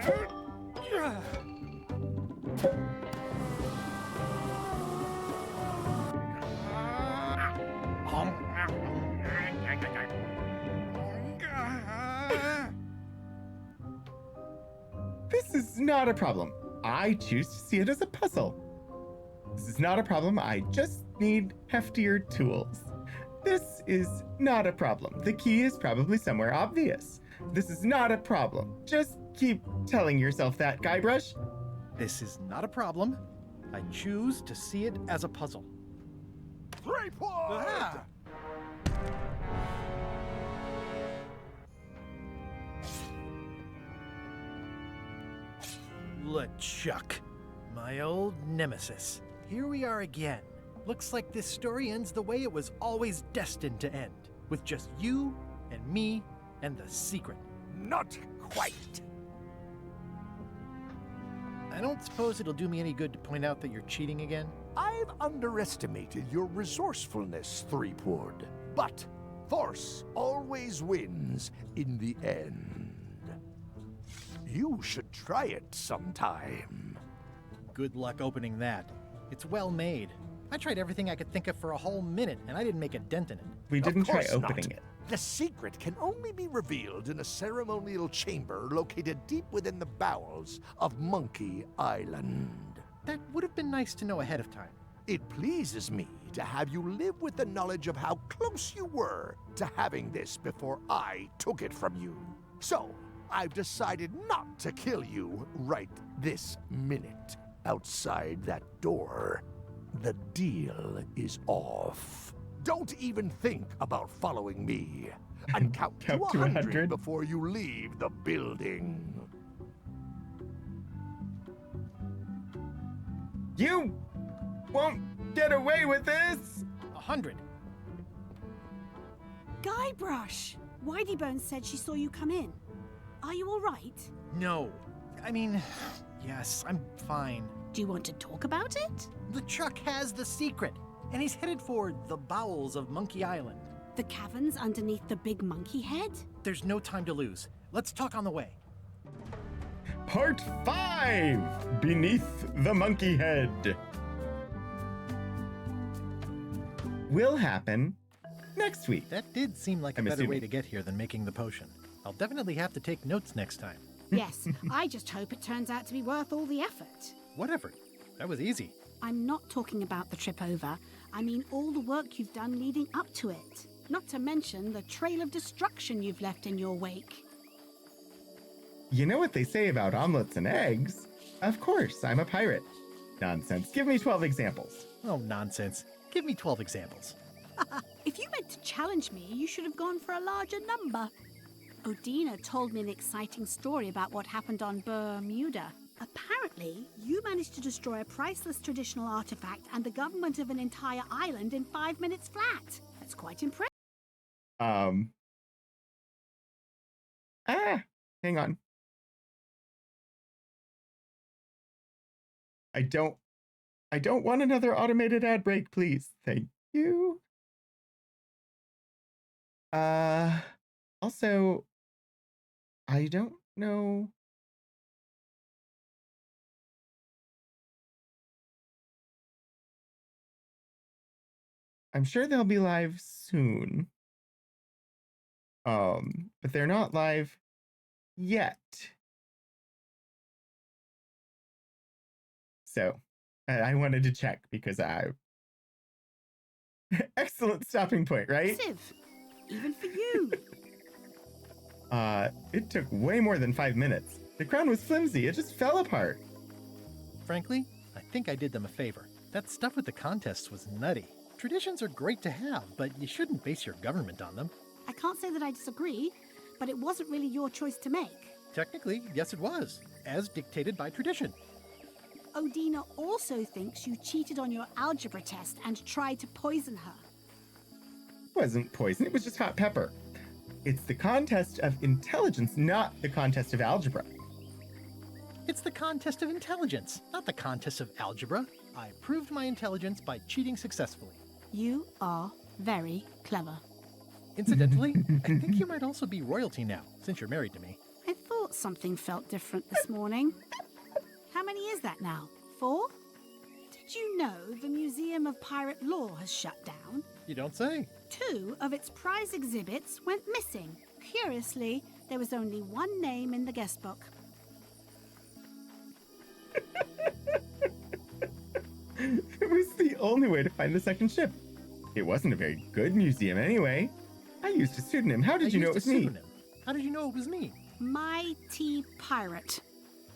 [SPEAKER 1] This is not a problem. I choose to see it as a puzzle. This is not a problem. I just need heftier tools. This is not a problem. The key is probably somewhere obvious. This is not a problem. Just keep telling yourself that, Guybrush.
[SPEAKER 2] This is not a problem. I choose to see it as a puzzle.
[SPEAKER 8] Threepwood!
[SPEAKER 2] LeChuck, my old nemesis. Here we are again. Looks like this story ends the way it was always destined to end, with just you and me and the secret.
[SPEAKER 8] Not quite.
[SPEAKER 2] I don't suppose it'll do me any good to point out that you're cheating again?
[SPEAKER 8] I've underestimated your resourcefulness, Threepwood. But force always wins in the end. You should try it sometime.
[SPEAKER 2] Good luck opening that. It's well made. I tried everything I could think of for a whole minute, and I didn't make a dent in it.
[SPEAKER 1] We didn't try
[SPEAKER 8] Of course
[SPEAKER 1] opening
[SPEAKER 8] not.
[SPEAKER 1] it.
[SPEAKER 8] The secret can only be revealed in a ceremonial chamber located deep within the bowels of Monkey Island.
[SPEAKER 2] That would have been nice to know ahead of time.
[SPEAKER 8] It pleases me to have you live with the knowledge of how close you were to having this before I took it from you. So, I've decided not to kill you right this minute. Outside that door, the deal is off. Don't even think about following me. And count to 100 before you leave the building.
[SPEAKER 1] You won't get away with this!
[SPEAKER 2] 100.
[SPEAKER 14] Guybrush! Whiteybones said she saw you come in. Are you all right?
[SPEAKER 2] No. I mean, yes, I'm fine.
[SPEAKER 14] Do you want to talk about it?
[SPEAKER 2] LeChuck has the secret, and he's headed for the bowels of Monkey Island.
[SPEAKER 14] The caverns underneath the big monkey head?
[SPEAKER 2] There's no time to lose. Let's talk on the way.
[SPEAKER 1] Part 5! Beneath the Monkey Head. Will happen next week.
[SPEAKER 2] That did seem like a
[SPEAKER 1] I'm
[SPEAKER 2] better way
[SPEAKER 1] assuming.
[SPEAKER 2] to get here than making the potion. I'll definitely have to take notes next time.
[SPEAKER 14] Yes, I just hope it turns out to be worth all the effort.
[SPEAKER 2] Whatever. That was easy.
[SPEAKER 14] I'm not talking about the trip over. I mean all the work you've done leading up to it. Not to mention the trail of destruction you've left in your wake.
[SPEAKER 1] You know what they say about omelets and eggs? Of course, I'm a pirate. Nonsense. Give me 12 examples.
[SPEAKER 2] Oh, nonsense. Give me 12 examples.
[SPEAKER 14] If you meant to challenge me, you should have gone for a larger number. Odina told me an exciting story about what happened on Bermuda. Apparently, you managed to destroy a priceless traditional artifact and the government of an entire island in 5 minutes flat. That's quite impressive.
[SPEAKER 1] Hang on. I don't want another automated ad break, please. Thank you. Also, I don't know. I'm sure they'll be live soon. But they're not live yet. So, I wanted to check because excellent stopping point, right?
[SPEAKER 14] Impressive. Even for you.
[SPEAKER 1] It took way more than 5 minutes. The crown was flimsy. It just fell apart.
[SPEAKER 2] Frankly, I think I did them a favor. That stuff with the contests was nutty. Traditions are great to have, but you shouldn't base your government on them.
[SPEAKER 14] I can't say that I disagree, but it wasn't really your choice to make.
[SPEAKER 2] Technically, yes it was, as dictated by tradition.
[SPEAKER 14] Odina also thinks you cheated on your algebra test and tried to poison her.
[SPEAKER 1] It wasn't poison. It was just hot pepper. It's the contest of intelligence, not the contest of algebra.
[SPEAKER 2] It's the contest of intelligence, not the contest of algebra. I proved my intelligence by cheating successfully.
[SPEAKER 14] You are very clever.
[SPEAKER 2] Incidentally, I think you might also be royalty now, since you're married to me.
[SPEAKER 14] I thought something felt different this morning. How many is that now? 4? Did you know the Museum of Pirate Lore has shut down?
[SPEAKER 2] You don't say.
[SPEAKER 14] 2 of its prize exhibits went missing. Curiously, there was only one name in the guest book.
[SPEAKER 1] It was the only way to find the second ship. It wasn't a very good museum anyway. I used a pseudonym. How did you know it was me?
[SPEAKER 2] How did you know it was me?
[SPEAKER 14] Mighty Pirate.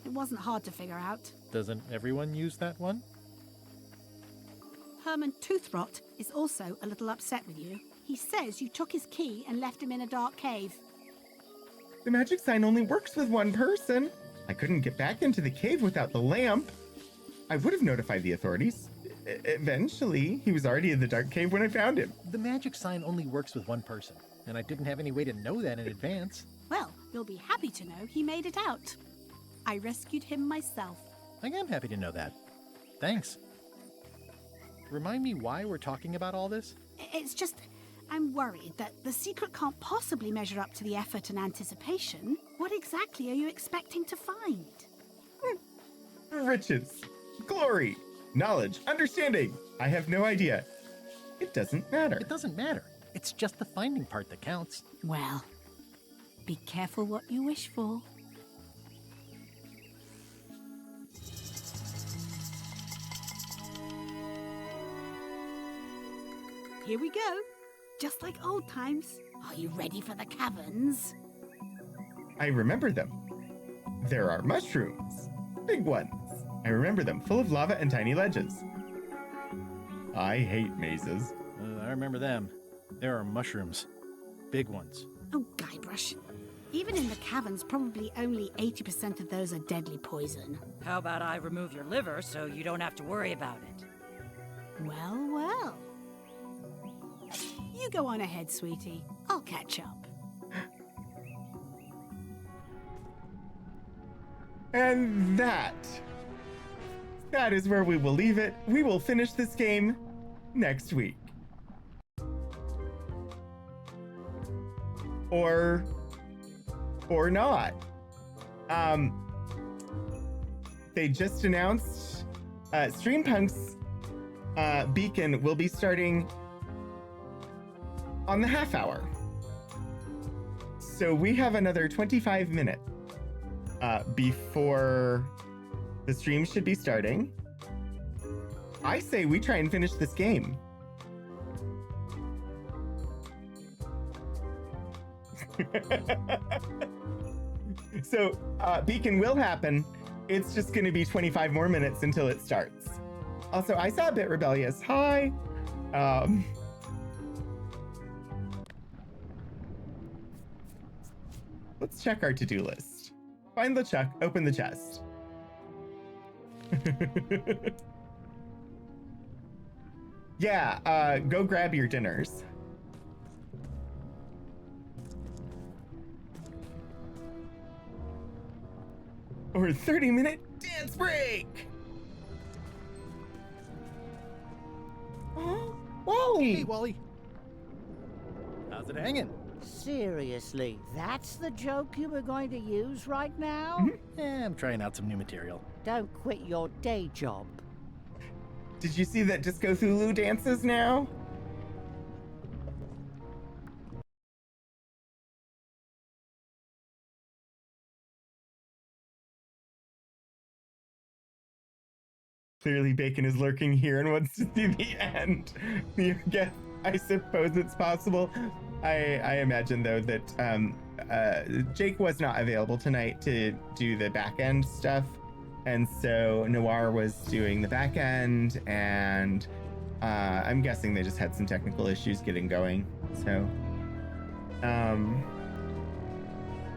[SPEAKER 14] It wasn't hard to figure out.
[SPEAKER 2] Doesn't everyone use that one?
[SPEAKER 14] Herman Toothrot is also a little upset with you. He says you took his key and left him in a dark cave.
[SPEAKER 1] The magic sign only works with one person. I couldn't get back into the cave without the lamp. I would have notified the authorities. Eventually, he was already in the dark cave when I found him.
[SPEAKER 2] The magic sign only works with one person, and I didn't have any way to know that in advance.
[SPEAKER 14] Well, you'll be happy to know he made it out. I rescued him myself.
[SPEAKER 2] I am happy to know that. Thanks. Remind me why we're talking about all this?
[SPEAKER 14] It's just, I'm worried that the secret can't possibly measure up to the effort and anticipation. What exactly are you expecting to find?
[SPEAKER 1] Riches, glory, knowledge, understanding. I have no idea. It doesn't matter.
[SPEAKER 2] It doesn't matter. It's just the finding part that counts.
[SPEAKER 14] Well, be careful what you wish for. Here we go. Just like old times. Are you ready for the caverns?
[SPEAKER 1] I remember them. There are mushrooms. Big ones. I remember them, full of lava and tiny ledges. I hate mazes.
[SPEAKER 2] I remember them. There are mushrooms. Big ones.
[SPEAKER 14] Oh, Guybrush. Even in the caverns, probably only 80% of those are deadly poison.
[SPEAKER 15] How about I remove your liver so you don't have to worry about it?
[SPEAKER 14] Well, well. You go on ahead, sweetie. I'll catch up.
[SPEAKER 1] And that is where we will leave it. We will finish this game next week. Or not. They just announced Streampunk's beacon will be starting on the half hour. So we have another 25 minutes before the stream should be starting. I say we try and finish this game. So beacon will happen. It's just going to be 25 more minutes until it starts. Also, I saw a bit rebellious. Hi. Let's check our to-do list. Find LeChuck, open the chest. Yeah, go grab your dinners. Or 30-minute dance break! Oh, Wally!
[SPEAKER 2] Hey, Wally. How's it hanging?
[SPEAKER 17] Seriously, that's the joke you were going to use right now?
[SPEAKER 2] I'm trying out some new material.
[SPEAKER 17] Don't quit your day job.
[SPEAKER 1] Did you see that Disco Thulu dances now? Clearly Bacon is lurking here and wants to see the end. Yeah, I suppose it's possible. I imagine though that Jake was not available tonight to do the back end stuff, and so Noir was doing the back end, and I'm guessing they just had some technical issues getting going. So,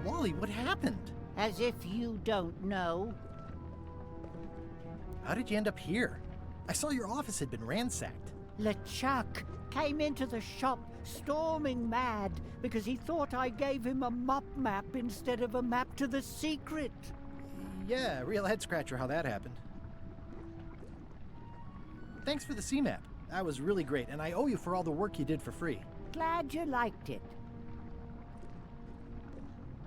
[SPEAKER 2] Wally, what happened?
[SPEAKER 17] As if you don't know.
[SPEAKER 2] How did you end up here? I saw your office had been ransacked.
[SPEAKER 17] LeChuck came into the shop storming mad because he thought I gave him a mop map instead of a map to the secret.
[SPEAKER 2] Yeah, real head scratcher how that happened. Thanks for the C-map. That was really great, and I owe you for all the work you did for free.
[SPEAKER 17] Glad you liked it.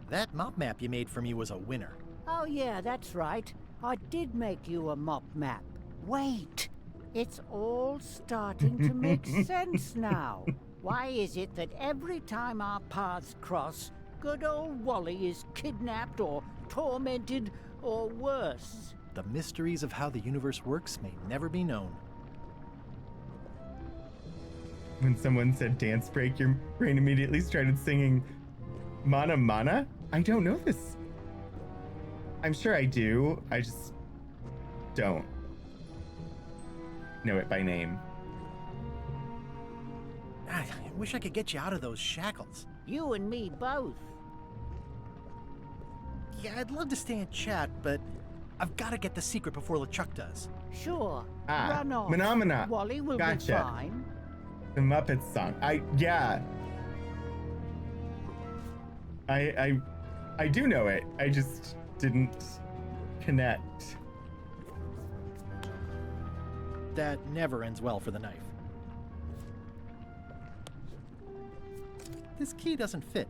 [SPEAKER 2] That mop map you made for me was a winner.
[SPEAKER 17] Oh yeah, that's right. I did make you a mop map. Wait, it's all starting to make sense now. Why is it that every time our paths cross, good old Wally is kidnapped or tormented or worse?
[SPEAKER 2] The mysteries of how the universe works may never be known.
[SPEAKER 1] When someone said dance break, your brain immediately started singing Mana Mana? I don't know this. I'm sure I do. I just don't know it by name.
[SPEAKER 2] I wish I could get you out of those shackles.
[SPEAKER 17] You and me both.
[SPEAKER 2] Yeah, I'd love to stay and chat, but I've got to get the secret before LeChuck does.
[SPEAKER 17] Sure.
[SPEAKER 1] Ah,
[SPEAKER 17] Run off.
[SPEAKER 1] Phenomena.
[SPEAKER 17] Wally will
[SPEAKER 1] Gotcha.
[SPEAKER 17] be fine.
[SPEAKER 1] The Muppets song. Yeah. I do know it. I just didn't connect.
[SPEAKER 2] That never ends well for the knife. This key doesn't fit.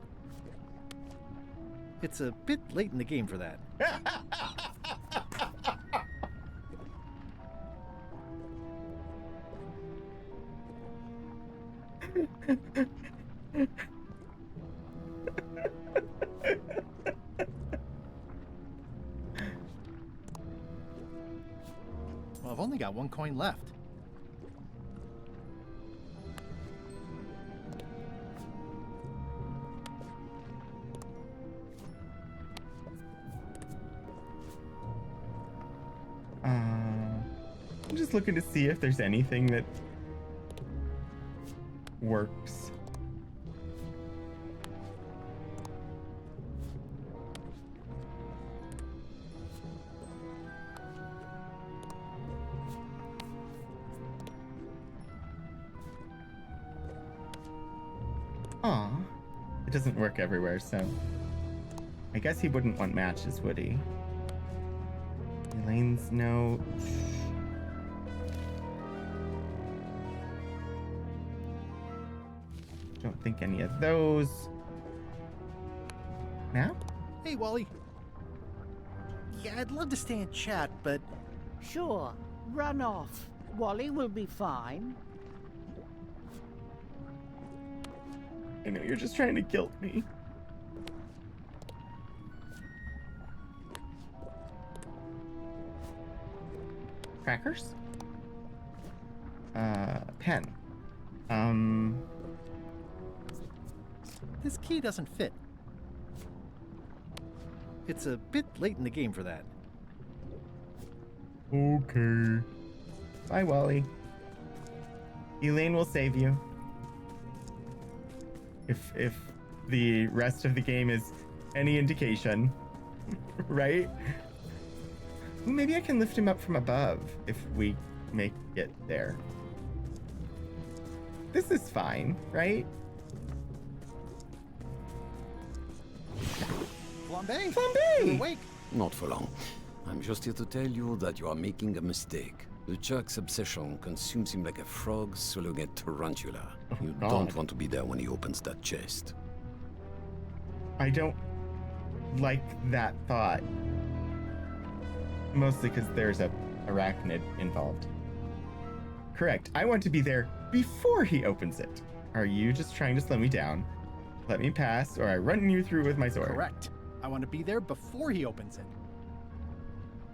[SPEAKER 2] It's a bit late in the game for that. Well, I've only got one coin left.
[SPEAKER 1] I'm just looking to see if there's anything that works. Aw, it doesn't work everywhere, so I guess he wouldn't want matches, would he? Elaine's note. Don't think any of those. Map?
[SPEAKER 2] Hey, Wally. Yeah, I'd love to stay and chat, but...
[SPEAKER 17] Sure, run off. Wally will be fine.
[SPEAKER 1] I know you're just trying to guilt me. Crackers? Pen.
[SPEAKER 2] This key doesn't fit. It's a bit late in the game for that.
[SPEAKER 1] Okay. Bye, Wally. Elaine will save you. If the rest of the game is any indication, right? Ooh, maybe I can lift him up from above if we make it there. This is fine, right?
[SPEAKER 2] Flambe!
[SPEAKER 1] Flambe!
[SPEAKER 2] You're awake.
[SPEAKER 18] Not for long. I'm just here to tell you that you are making a mistake. LeChuck's obsession consumes him like a frog swallowing a tarantula. You don't want to be there when he opens that chest.
[SPEAKER 1] I don't like that thought. Mostly because there's a arachnid involved. Correct. I want to be there before he opens it. Are you just trying to slow me down? Let me pass, or I run you through with my sword.
[SPEAKER 2] Correct. I want to be there before he opens it.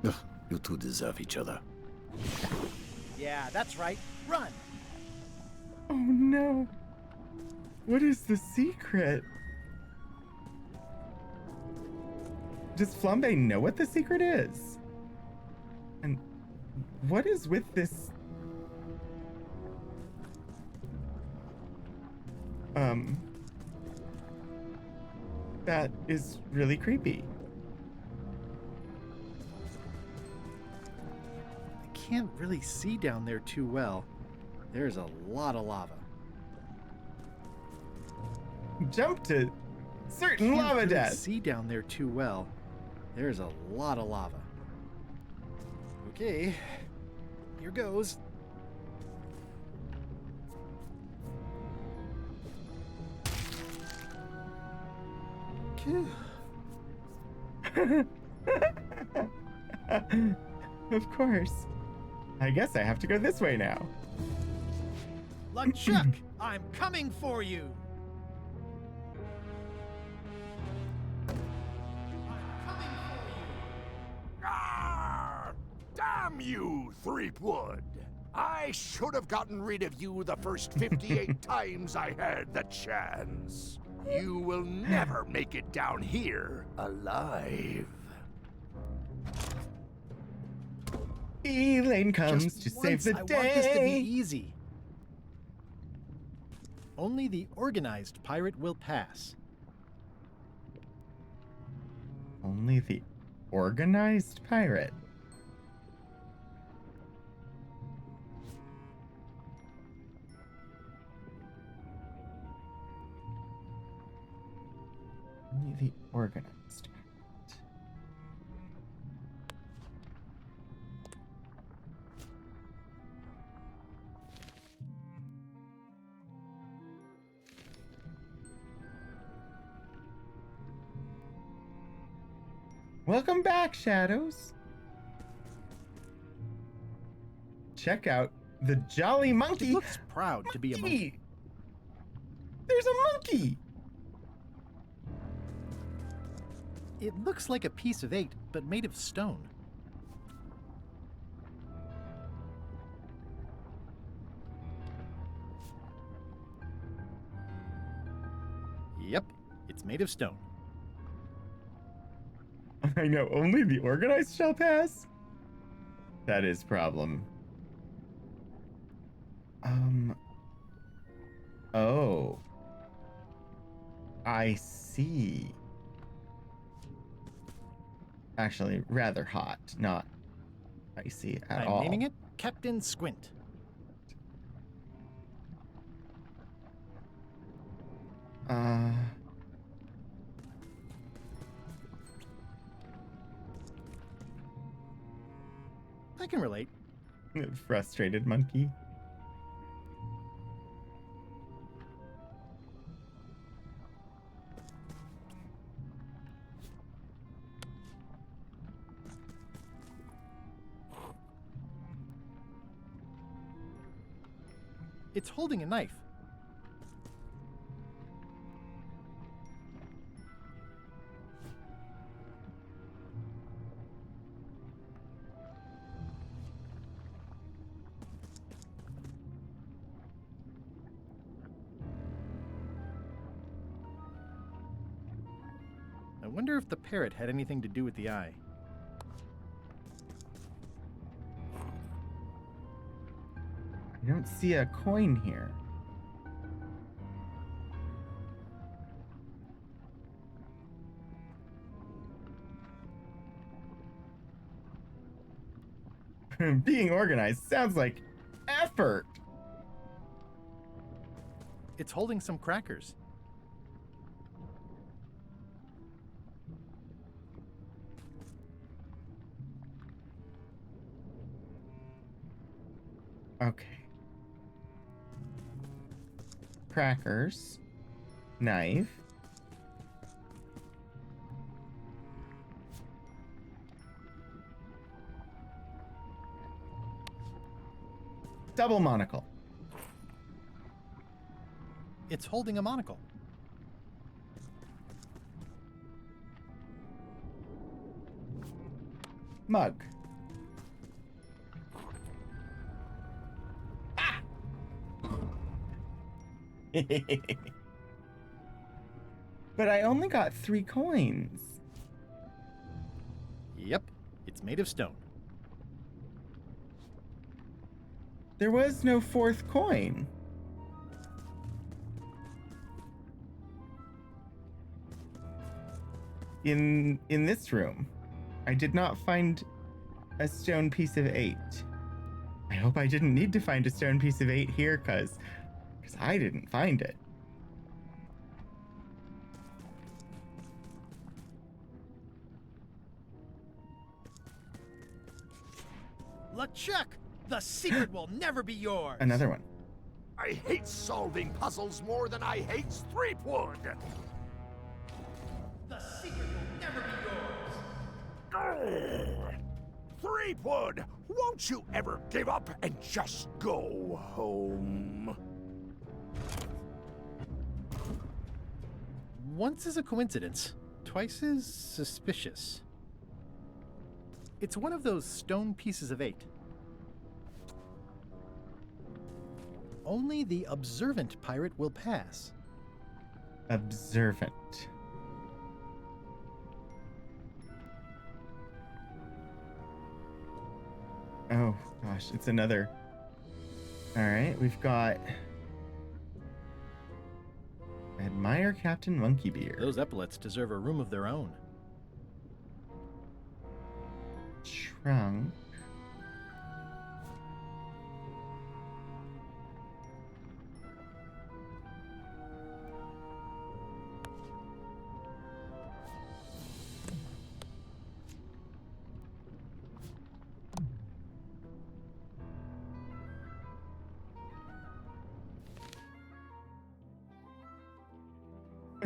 [SPEAKER 18] Ugh, you two deserve each other.
[SPEAKER 2] Yeah, that's right. Run!
[SPEAKER 1] Oh no. What is the secret? Does Flambe know what the secret is? And what is with this? That is really creepy.
[SPEAKER 2] I can't really see down there too well. There's a lot of lava.
[SPEAKER 1] Jump to certain
[SPEAKER 2] Can't
[SPEAKER 1] lava
[SPEAKER 2] really
[SPEAKER 1] death.
[SPEAKER 2] see down there too well. There's a lot of lava. Okay, here goes.
[SPEAKER 1] Of course. I guess I have to go this way now.
[SPEAKER 2] LeChuck, I'm coming for you!
[SPEAKER 8] Damn you, Threepwood! I should have gotten rid of you the first 58 times I had the chance. You will never make it down here alive.
[SPEAKER 1] Elaine comes
[SPEAKER 2] Just
[SPEAKER 1] to save
[SPEAKER 2] once,
[SPEAKER 1] the
[SPEAKER 2] I
[SPEAKER 1] day.
[SPEAKER 2] want this to be easy. Only the organized pirate will pass.
[SPEAKER 1] Only the organized pirate. Only the organized pirate. Welcome back, Shadows. Check out the Jolly Monkey.
[SPEAKER 2] It looks proud to be a monkey.
[SPEAKER 1] There's a monkey.
[SPEAKER 2] It looks like a piece of 8, but made of stone. Yep, it's made of stone.
[SPEAKER 1] I know, only the organized shall pass? That is problem. Oh. I see. Actually, rather hot, not icy at all.
[SPEAKER 2] I'm naming it Captain Squint. I can relate.
[SPEAKER 1] Frustrated monkey.
[SPEAKER 2] It's holding a knife. I wonder if the parrot had anything to do with the eye.
[SPEAKER 1] I don't see a coin here. Being organized sounds like effort.
[SPEAKER 2] It's holding some crackers.
[SPEAKER 1] Okay. Crackers. Knife. Double monocle.
[SPEAKER 2] It's holding a monocle.
[SPEAKER 1] Mug. But I only got 3 coins.
[SPEAKER 2] Yep, it's made of stone.
[SPEAKER 1] There was no 4th coin. In this room, I did not find a stone piece of 8. I hope I didn't need to find a stone piece of 8 here, because I didn't find it.
[SPEAKER 2] LeChuck, the secret will never be yours.
[SPEAKER 1] Another one.
[SPEAKER 8] I hate solving puzzles more than I hate Threepwood.
[SPEAKER 2] The secret will never be yours.
[SPEAKER 8] Threepwood, won't you ever give up and just go home?
[SPEAKER 2] Once is a coincidence, twice is suspicious. It's one of those stone pieces of 8. Only the observant pirate will pass.
[SPEAKER 1] Observant. Oh, gosh, it's another. All right, we've got... Admire Captain Monkeybeard.
[SPEAKER 2] Those epaulets deserve a room of their own.
[SPEAKER 1] Trunk.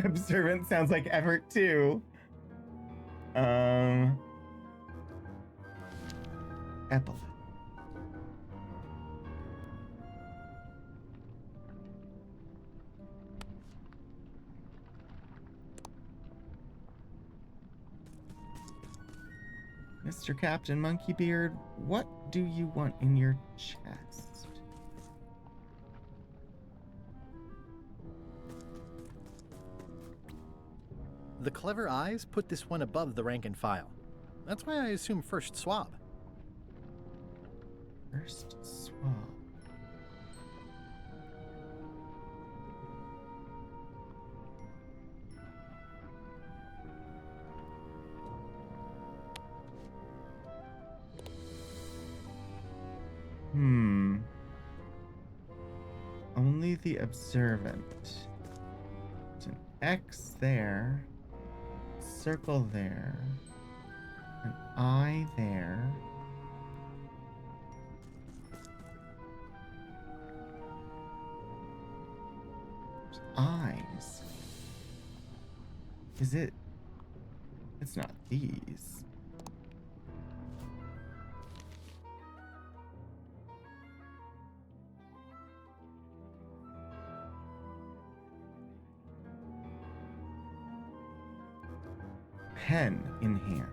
[SPEAKER 1] Observant sounds like Everett too. Epaulet. Mr. Captain Monkeybeard, what do you want in your chest?
[SPEAKER 2] The clever eyes put this one above the rank and file. That's why I assume first swab.
[SPEAKER 1] First swab. Only the observant. It's an X there. Circle there. An eye there. There's eyes. Is it? It's not these. Pen in hand.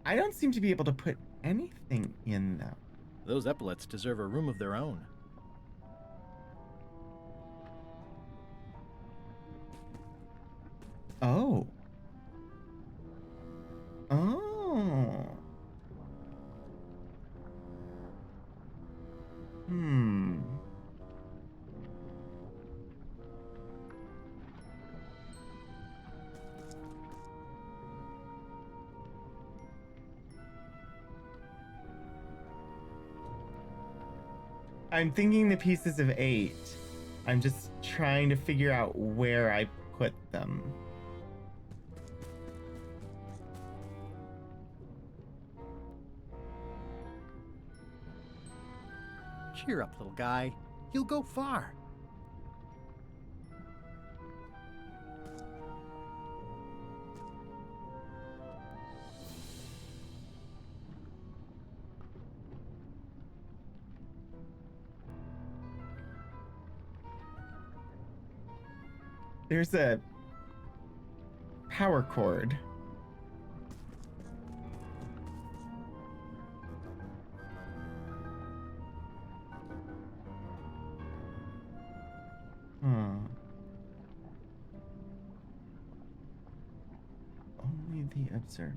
[SPEAKER 1] I don't seem to be able to put anything in them.
[SPEAKER 2] Those epaulets deserve a room of their own.
[SPEAKER 1] Oh. Oh. I'm thinking the pieces of 8. I'm just trying to figure out where I put them.
[SPEAKER 2] Cheer up, little guy. You'll go far.
[SPEAKER 1] There's a power cord. Only the observer.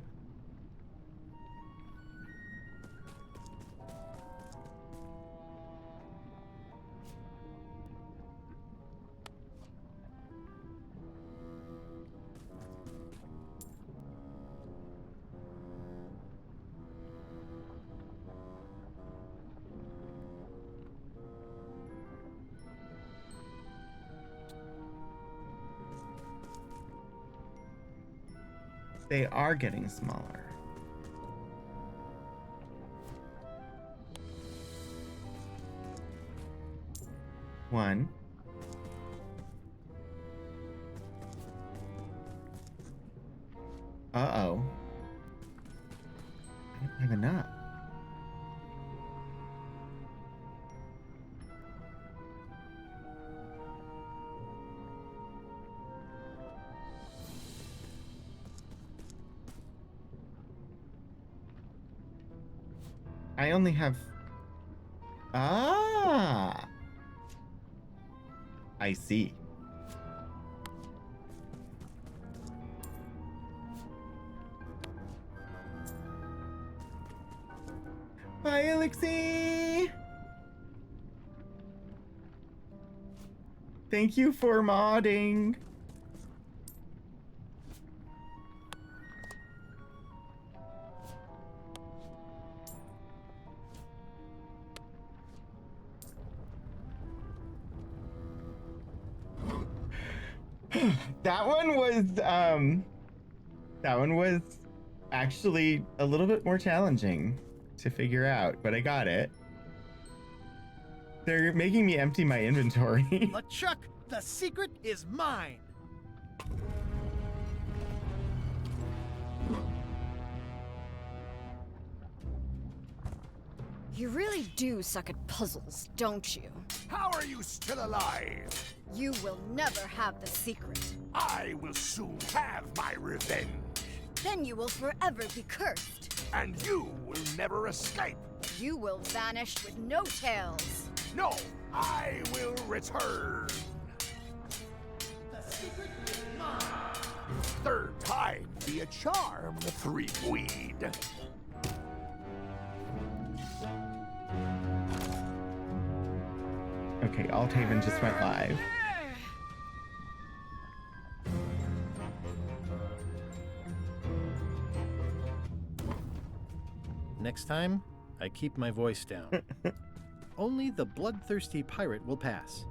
[SPEAKER 1] They are getting smaller. One. Uh-oh. I don't have enough. I only have... Ah! I see. Bye, Elixir! Thank you for modding. That one was actually a little bit more challenging to figure out, but I got it. They're making me empty my inventory.
[SPEAKER 2] LeChuck, the secret is mine.
[SPEAKER 16] You really do suck at puzzles, don't you?
[SPEAKER 8] How are you still alive?
[SPEAKER 16] You will never have the secret.
[SPEAKER 8] I will soon have my revenge.
[SPEAKER 16] Then you will forever be cursed.
[SPEAKER 8] And you will never escape.
[SPEAKER 16] You will vanish with no tails.
[SPEAKER 8] No, I will return.
[SPEAKER 2] The secret is mine.
[SPEAKER 8] Third time be a charm, Threepweed.
[SPEAKER 1] Okay, Althaven just went live.
[SPEAKER 2] Next time, I keep my voice down. Only the bloodthirsty pirate will pass.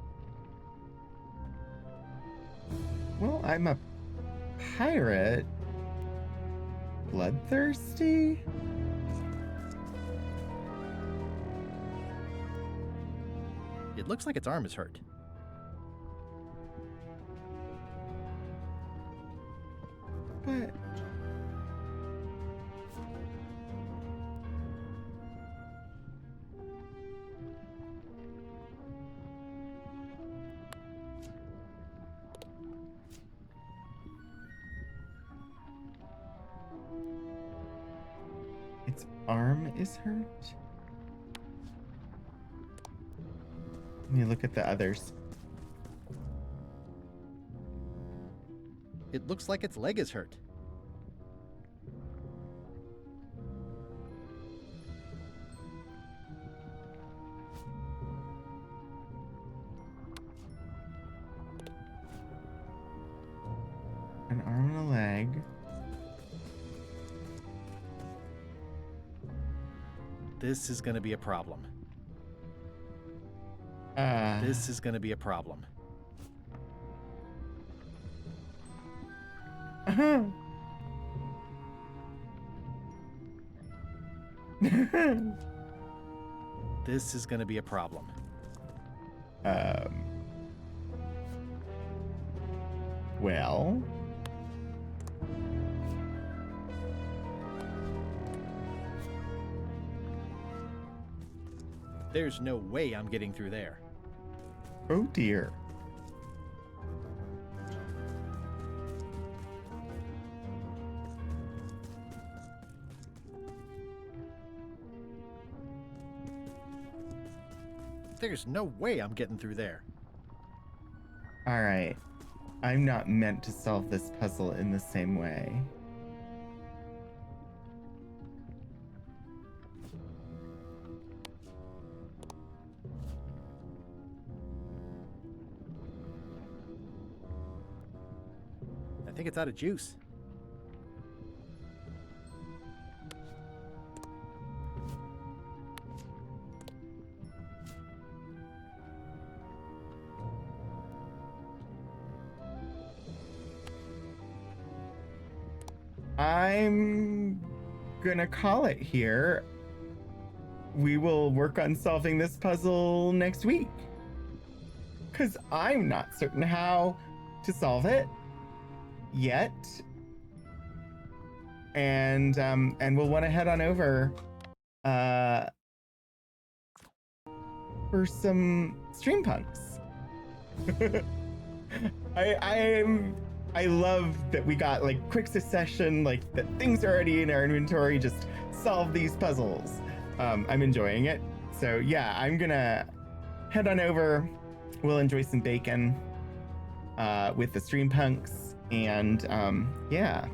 [SPEAKER 1] Well, I'm a pirate. Bloodthirsty?
[SPEAKER 2] It looks like its arm is hurt.
[SPEAKER 1] But... its arm is hurt? Let me look at the others.
[SPEAKER 2] It looks like its leg is hurt.
[SPEAKER 1] An arm and a leg.
[SPEAKER 2] This is going to be a problem. This is going to be a problem. This is going to be a problem.
[SPEAKER 1] Well...
[SPEAKER 2] There's no way I'm getting through there.
[SPEAKER 1] Oh dear.
[SPEAKER 2] There's no way I'm getting through there.
[SPEAKER 1] Alright. I'm not meant to solve this puzzle in the same way.
[SPEAKER 2] I think it's out of juice.
[SPEAKER 1] I'm gonna call it here. We will work on solving this puzzle next week. Because I'm not certain how to solve it yet. And we'll want to head on over for some stream punks. I love that we got like quick succession, like that things are already in our inventory, just solve these puzzles. I'm enjoying it. So yeah, I'm gonna head on over. We'll enjoy some bacon with the stream punks, and yeah.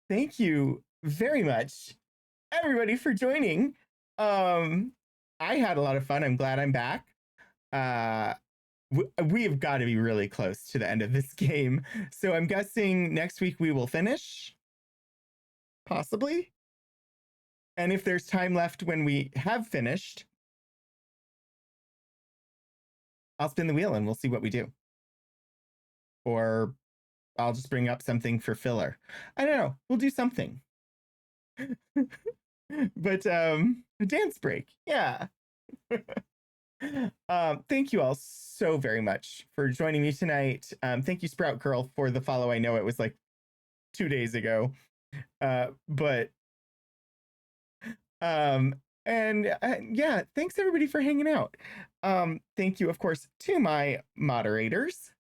[SPEAKER 1] Thank you very much, everybody, for joining. I had a lot of fun. I'm glad I'm back. We have got to be really close to the end of this game. So I'm guessing next week we will finish. Possibly. And if there's time left when we have finished, I'll spin the wheel and we'll see what we do. Or I'll just bring up something for filler. I don't know. We'll do something. But dance break, yeah. Thank you all so very much for joining me tonight. Thank you, Sprout Curl, for the follow. I know it was like 2 days ago, but yeah, thanks everybody for hanging out. Thank you, of course, to my moderators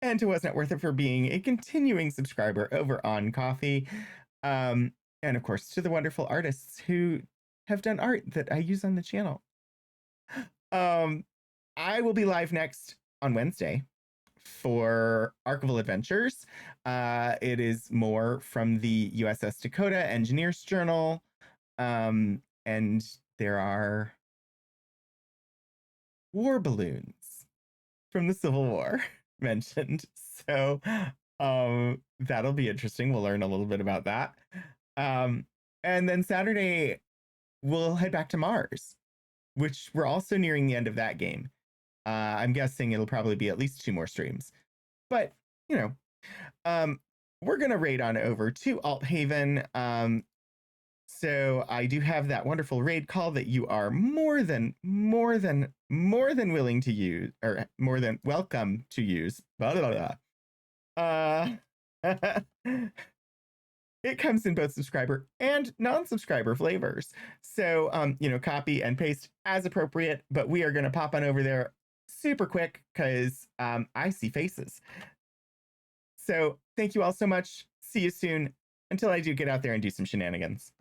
[SPEAKER 1] and to Was Not Worth It for being a continuing subscriber over on Coffee. And of course, to the wonderful artists who have done art that I use on the channel. I will be live next on Wednesday for Archival Adventures. It is more from the USS Dakota Engineers Journal. And there are war balloons from the Civil War mentioned. So that'll be interesting. We'll learn a little bit about that. And then Saturday, we'll head back to Mars, which we're also nearing the end of that game. I'm guessing it'll probably be at least 2 more streams. But, you know, we're going to raid on over to Althaven. So I do have that wonderful raid call that you are more than willing to use, or more than welcome to use. Blah, blah, blah. It comes in both subscriber and non-subscriber flavors. So, you know, copy and paste as appropriate, but we are going to pop on over there super quick because I see faces. So thank you all so much. See you soon. Until I do get out there and do some shenanigans.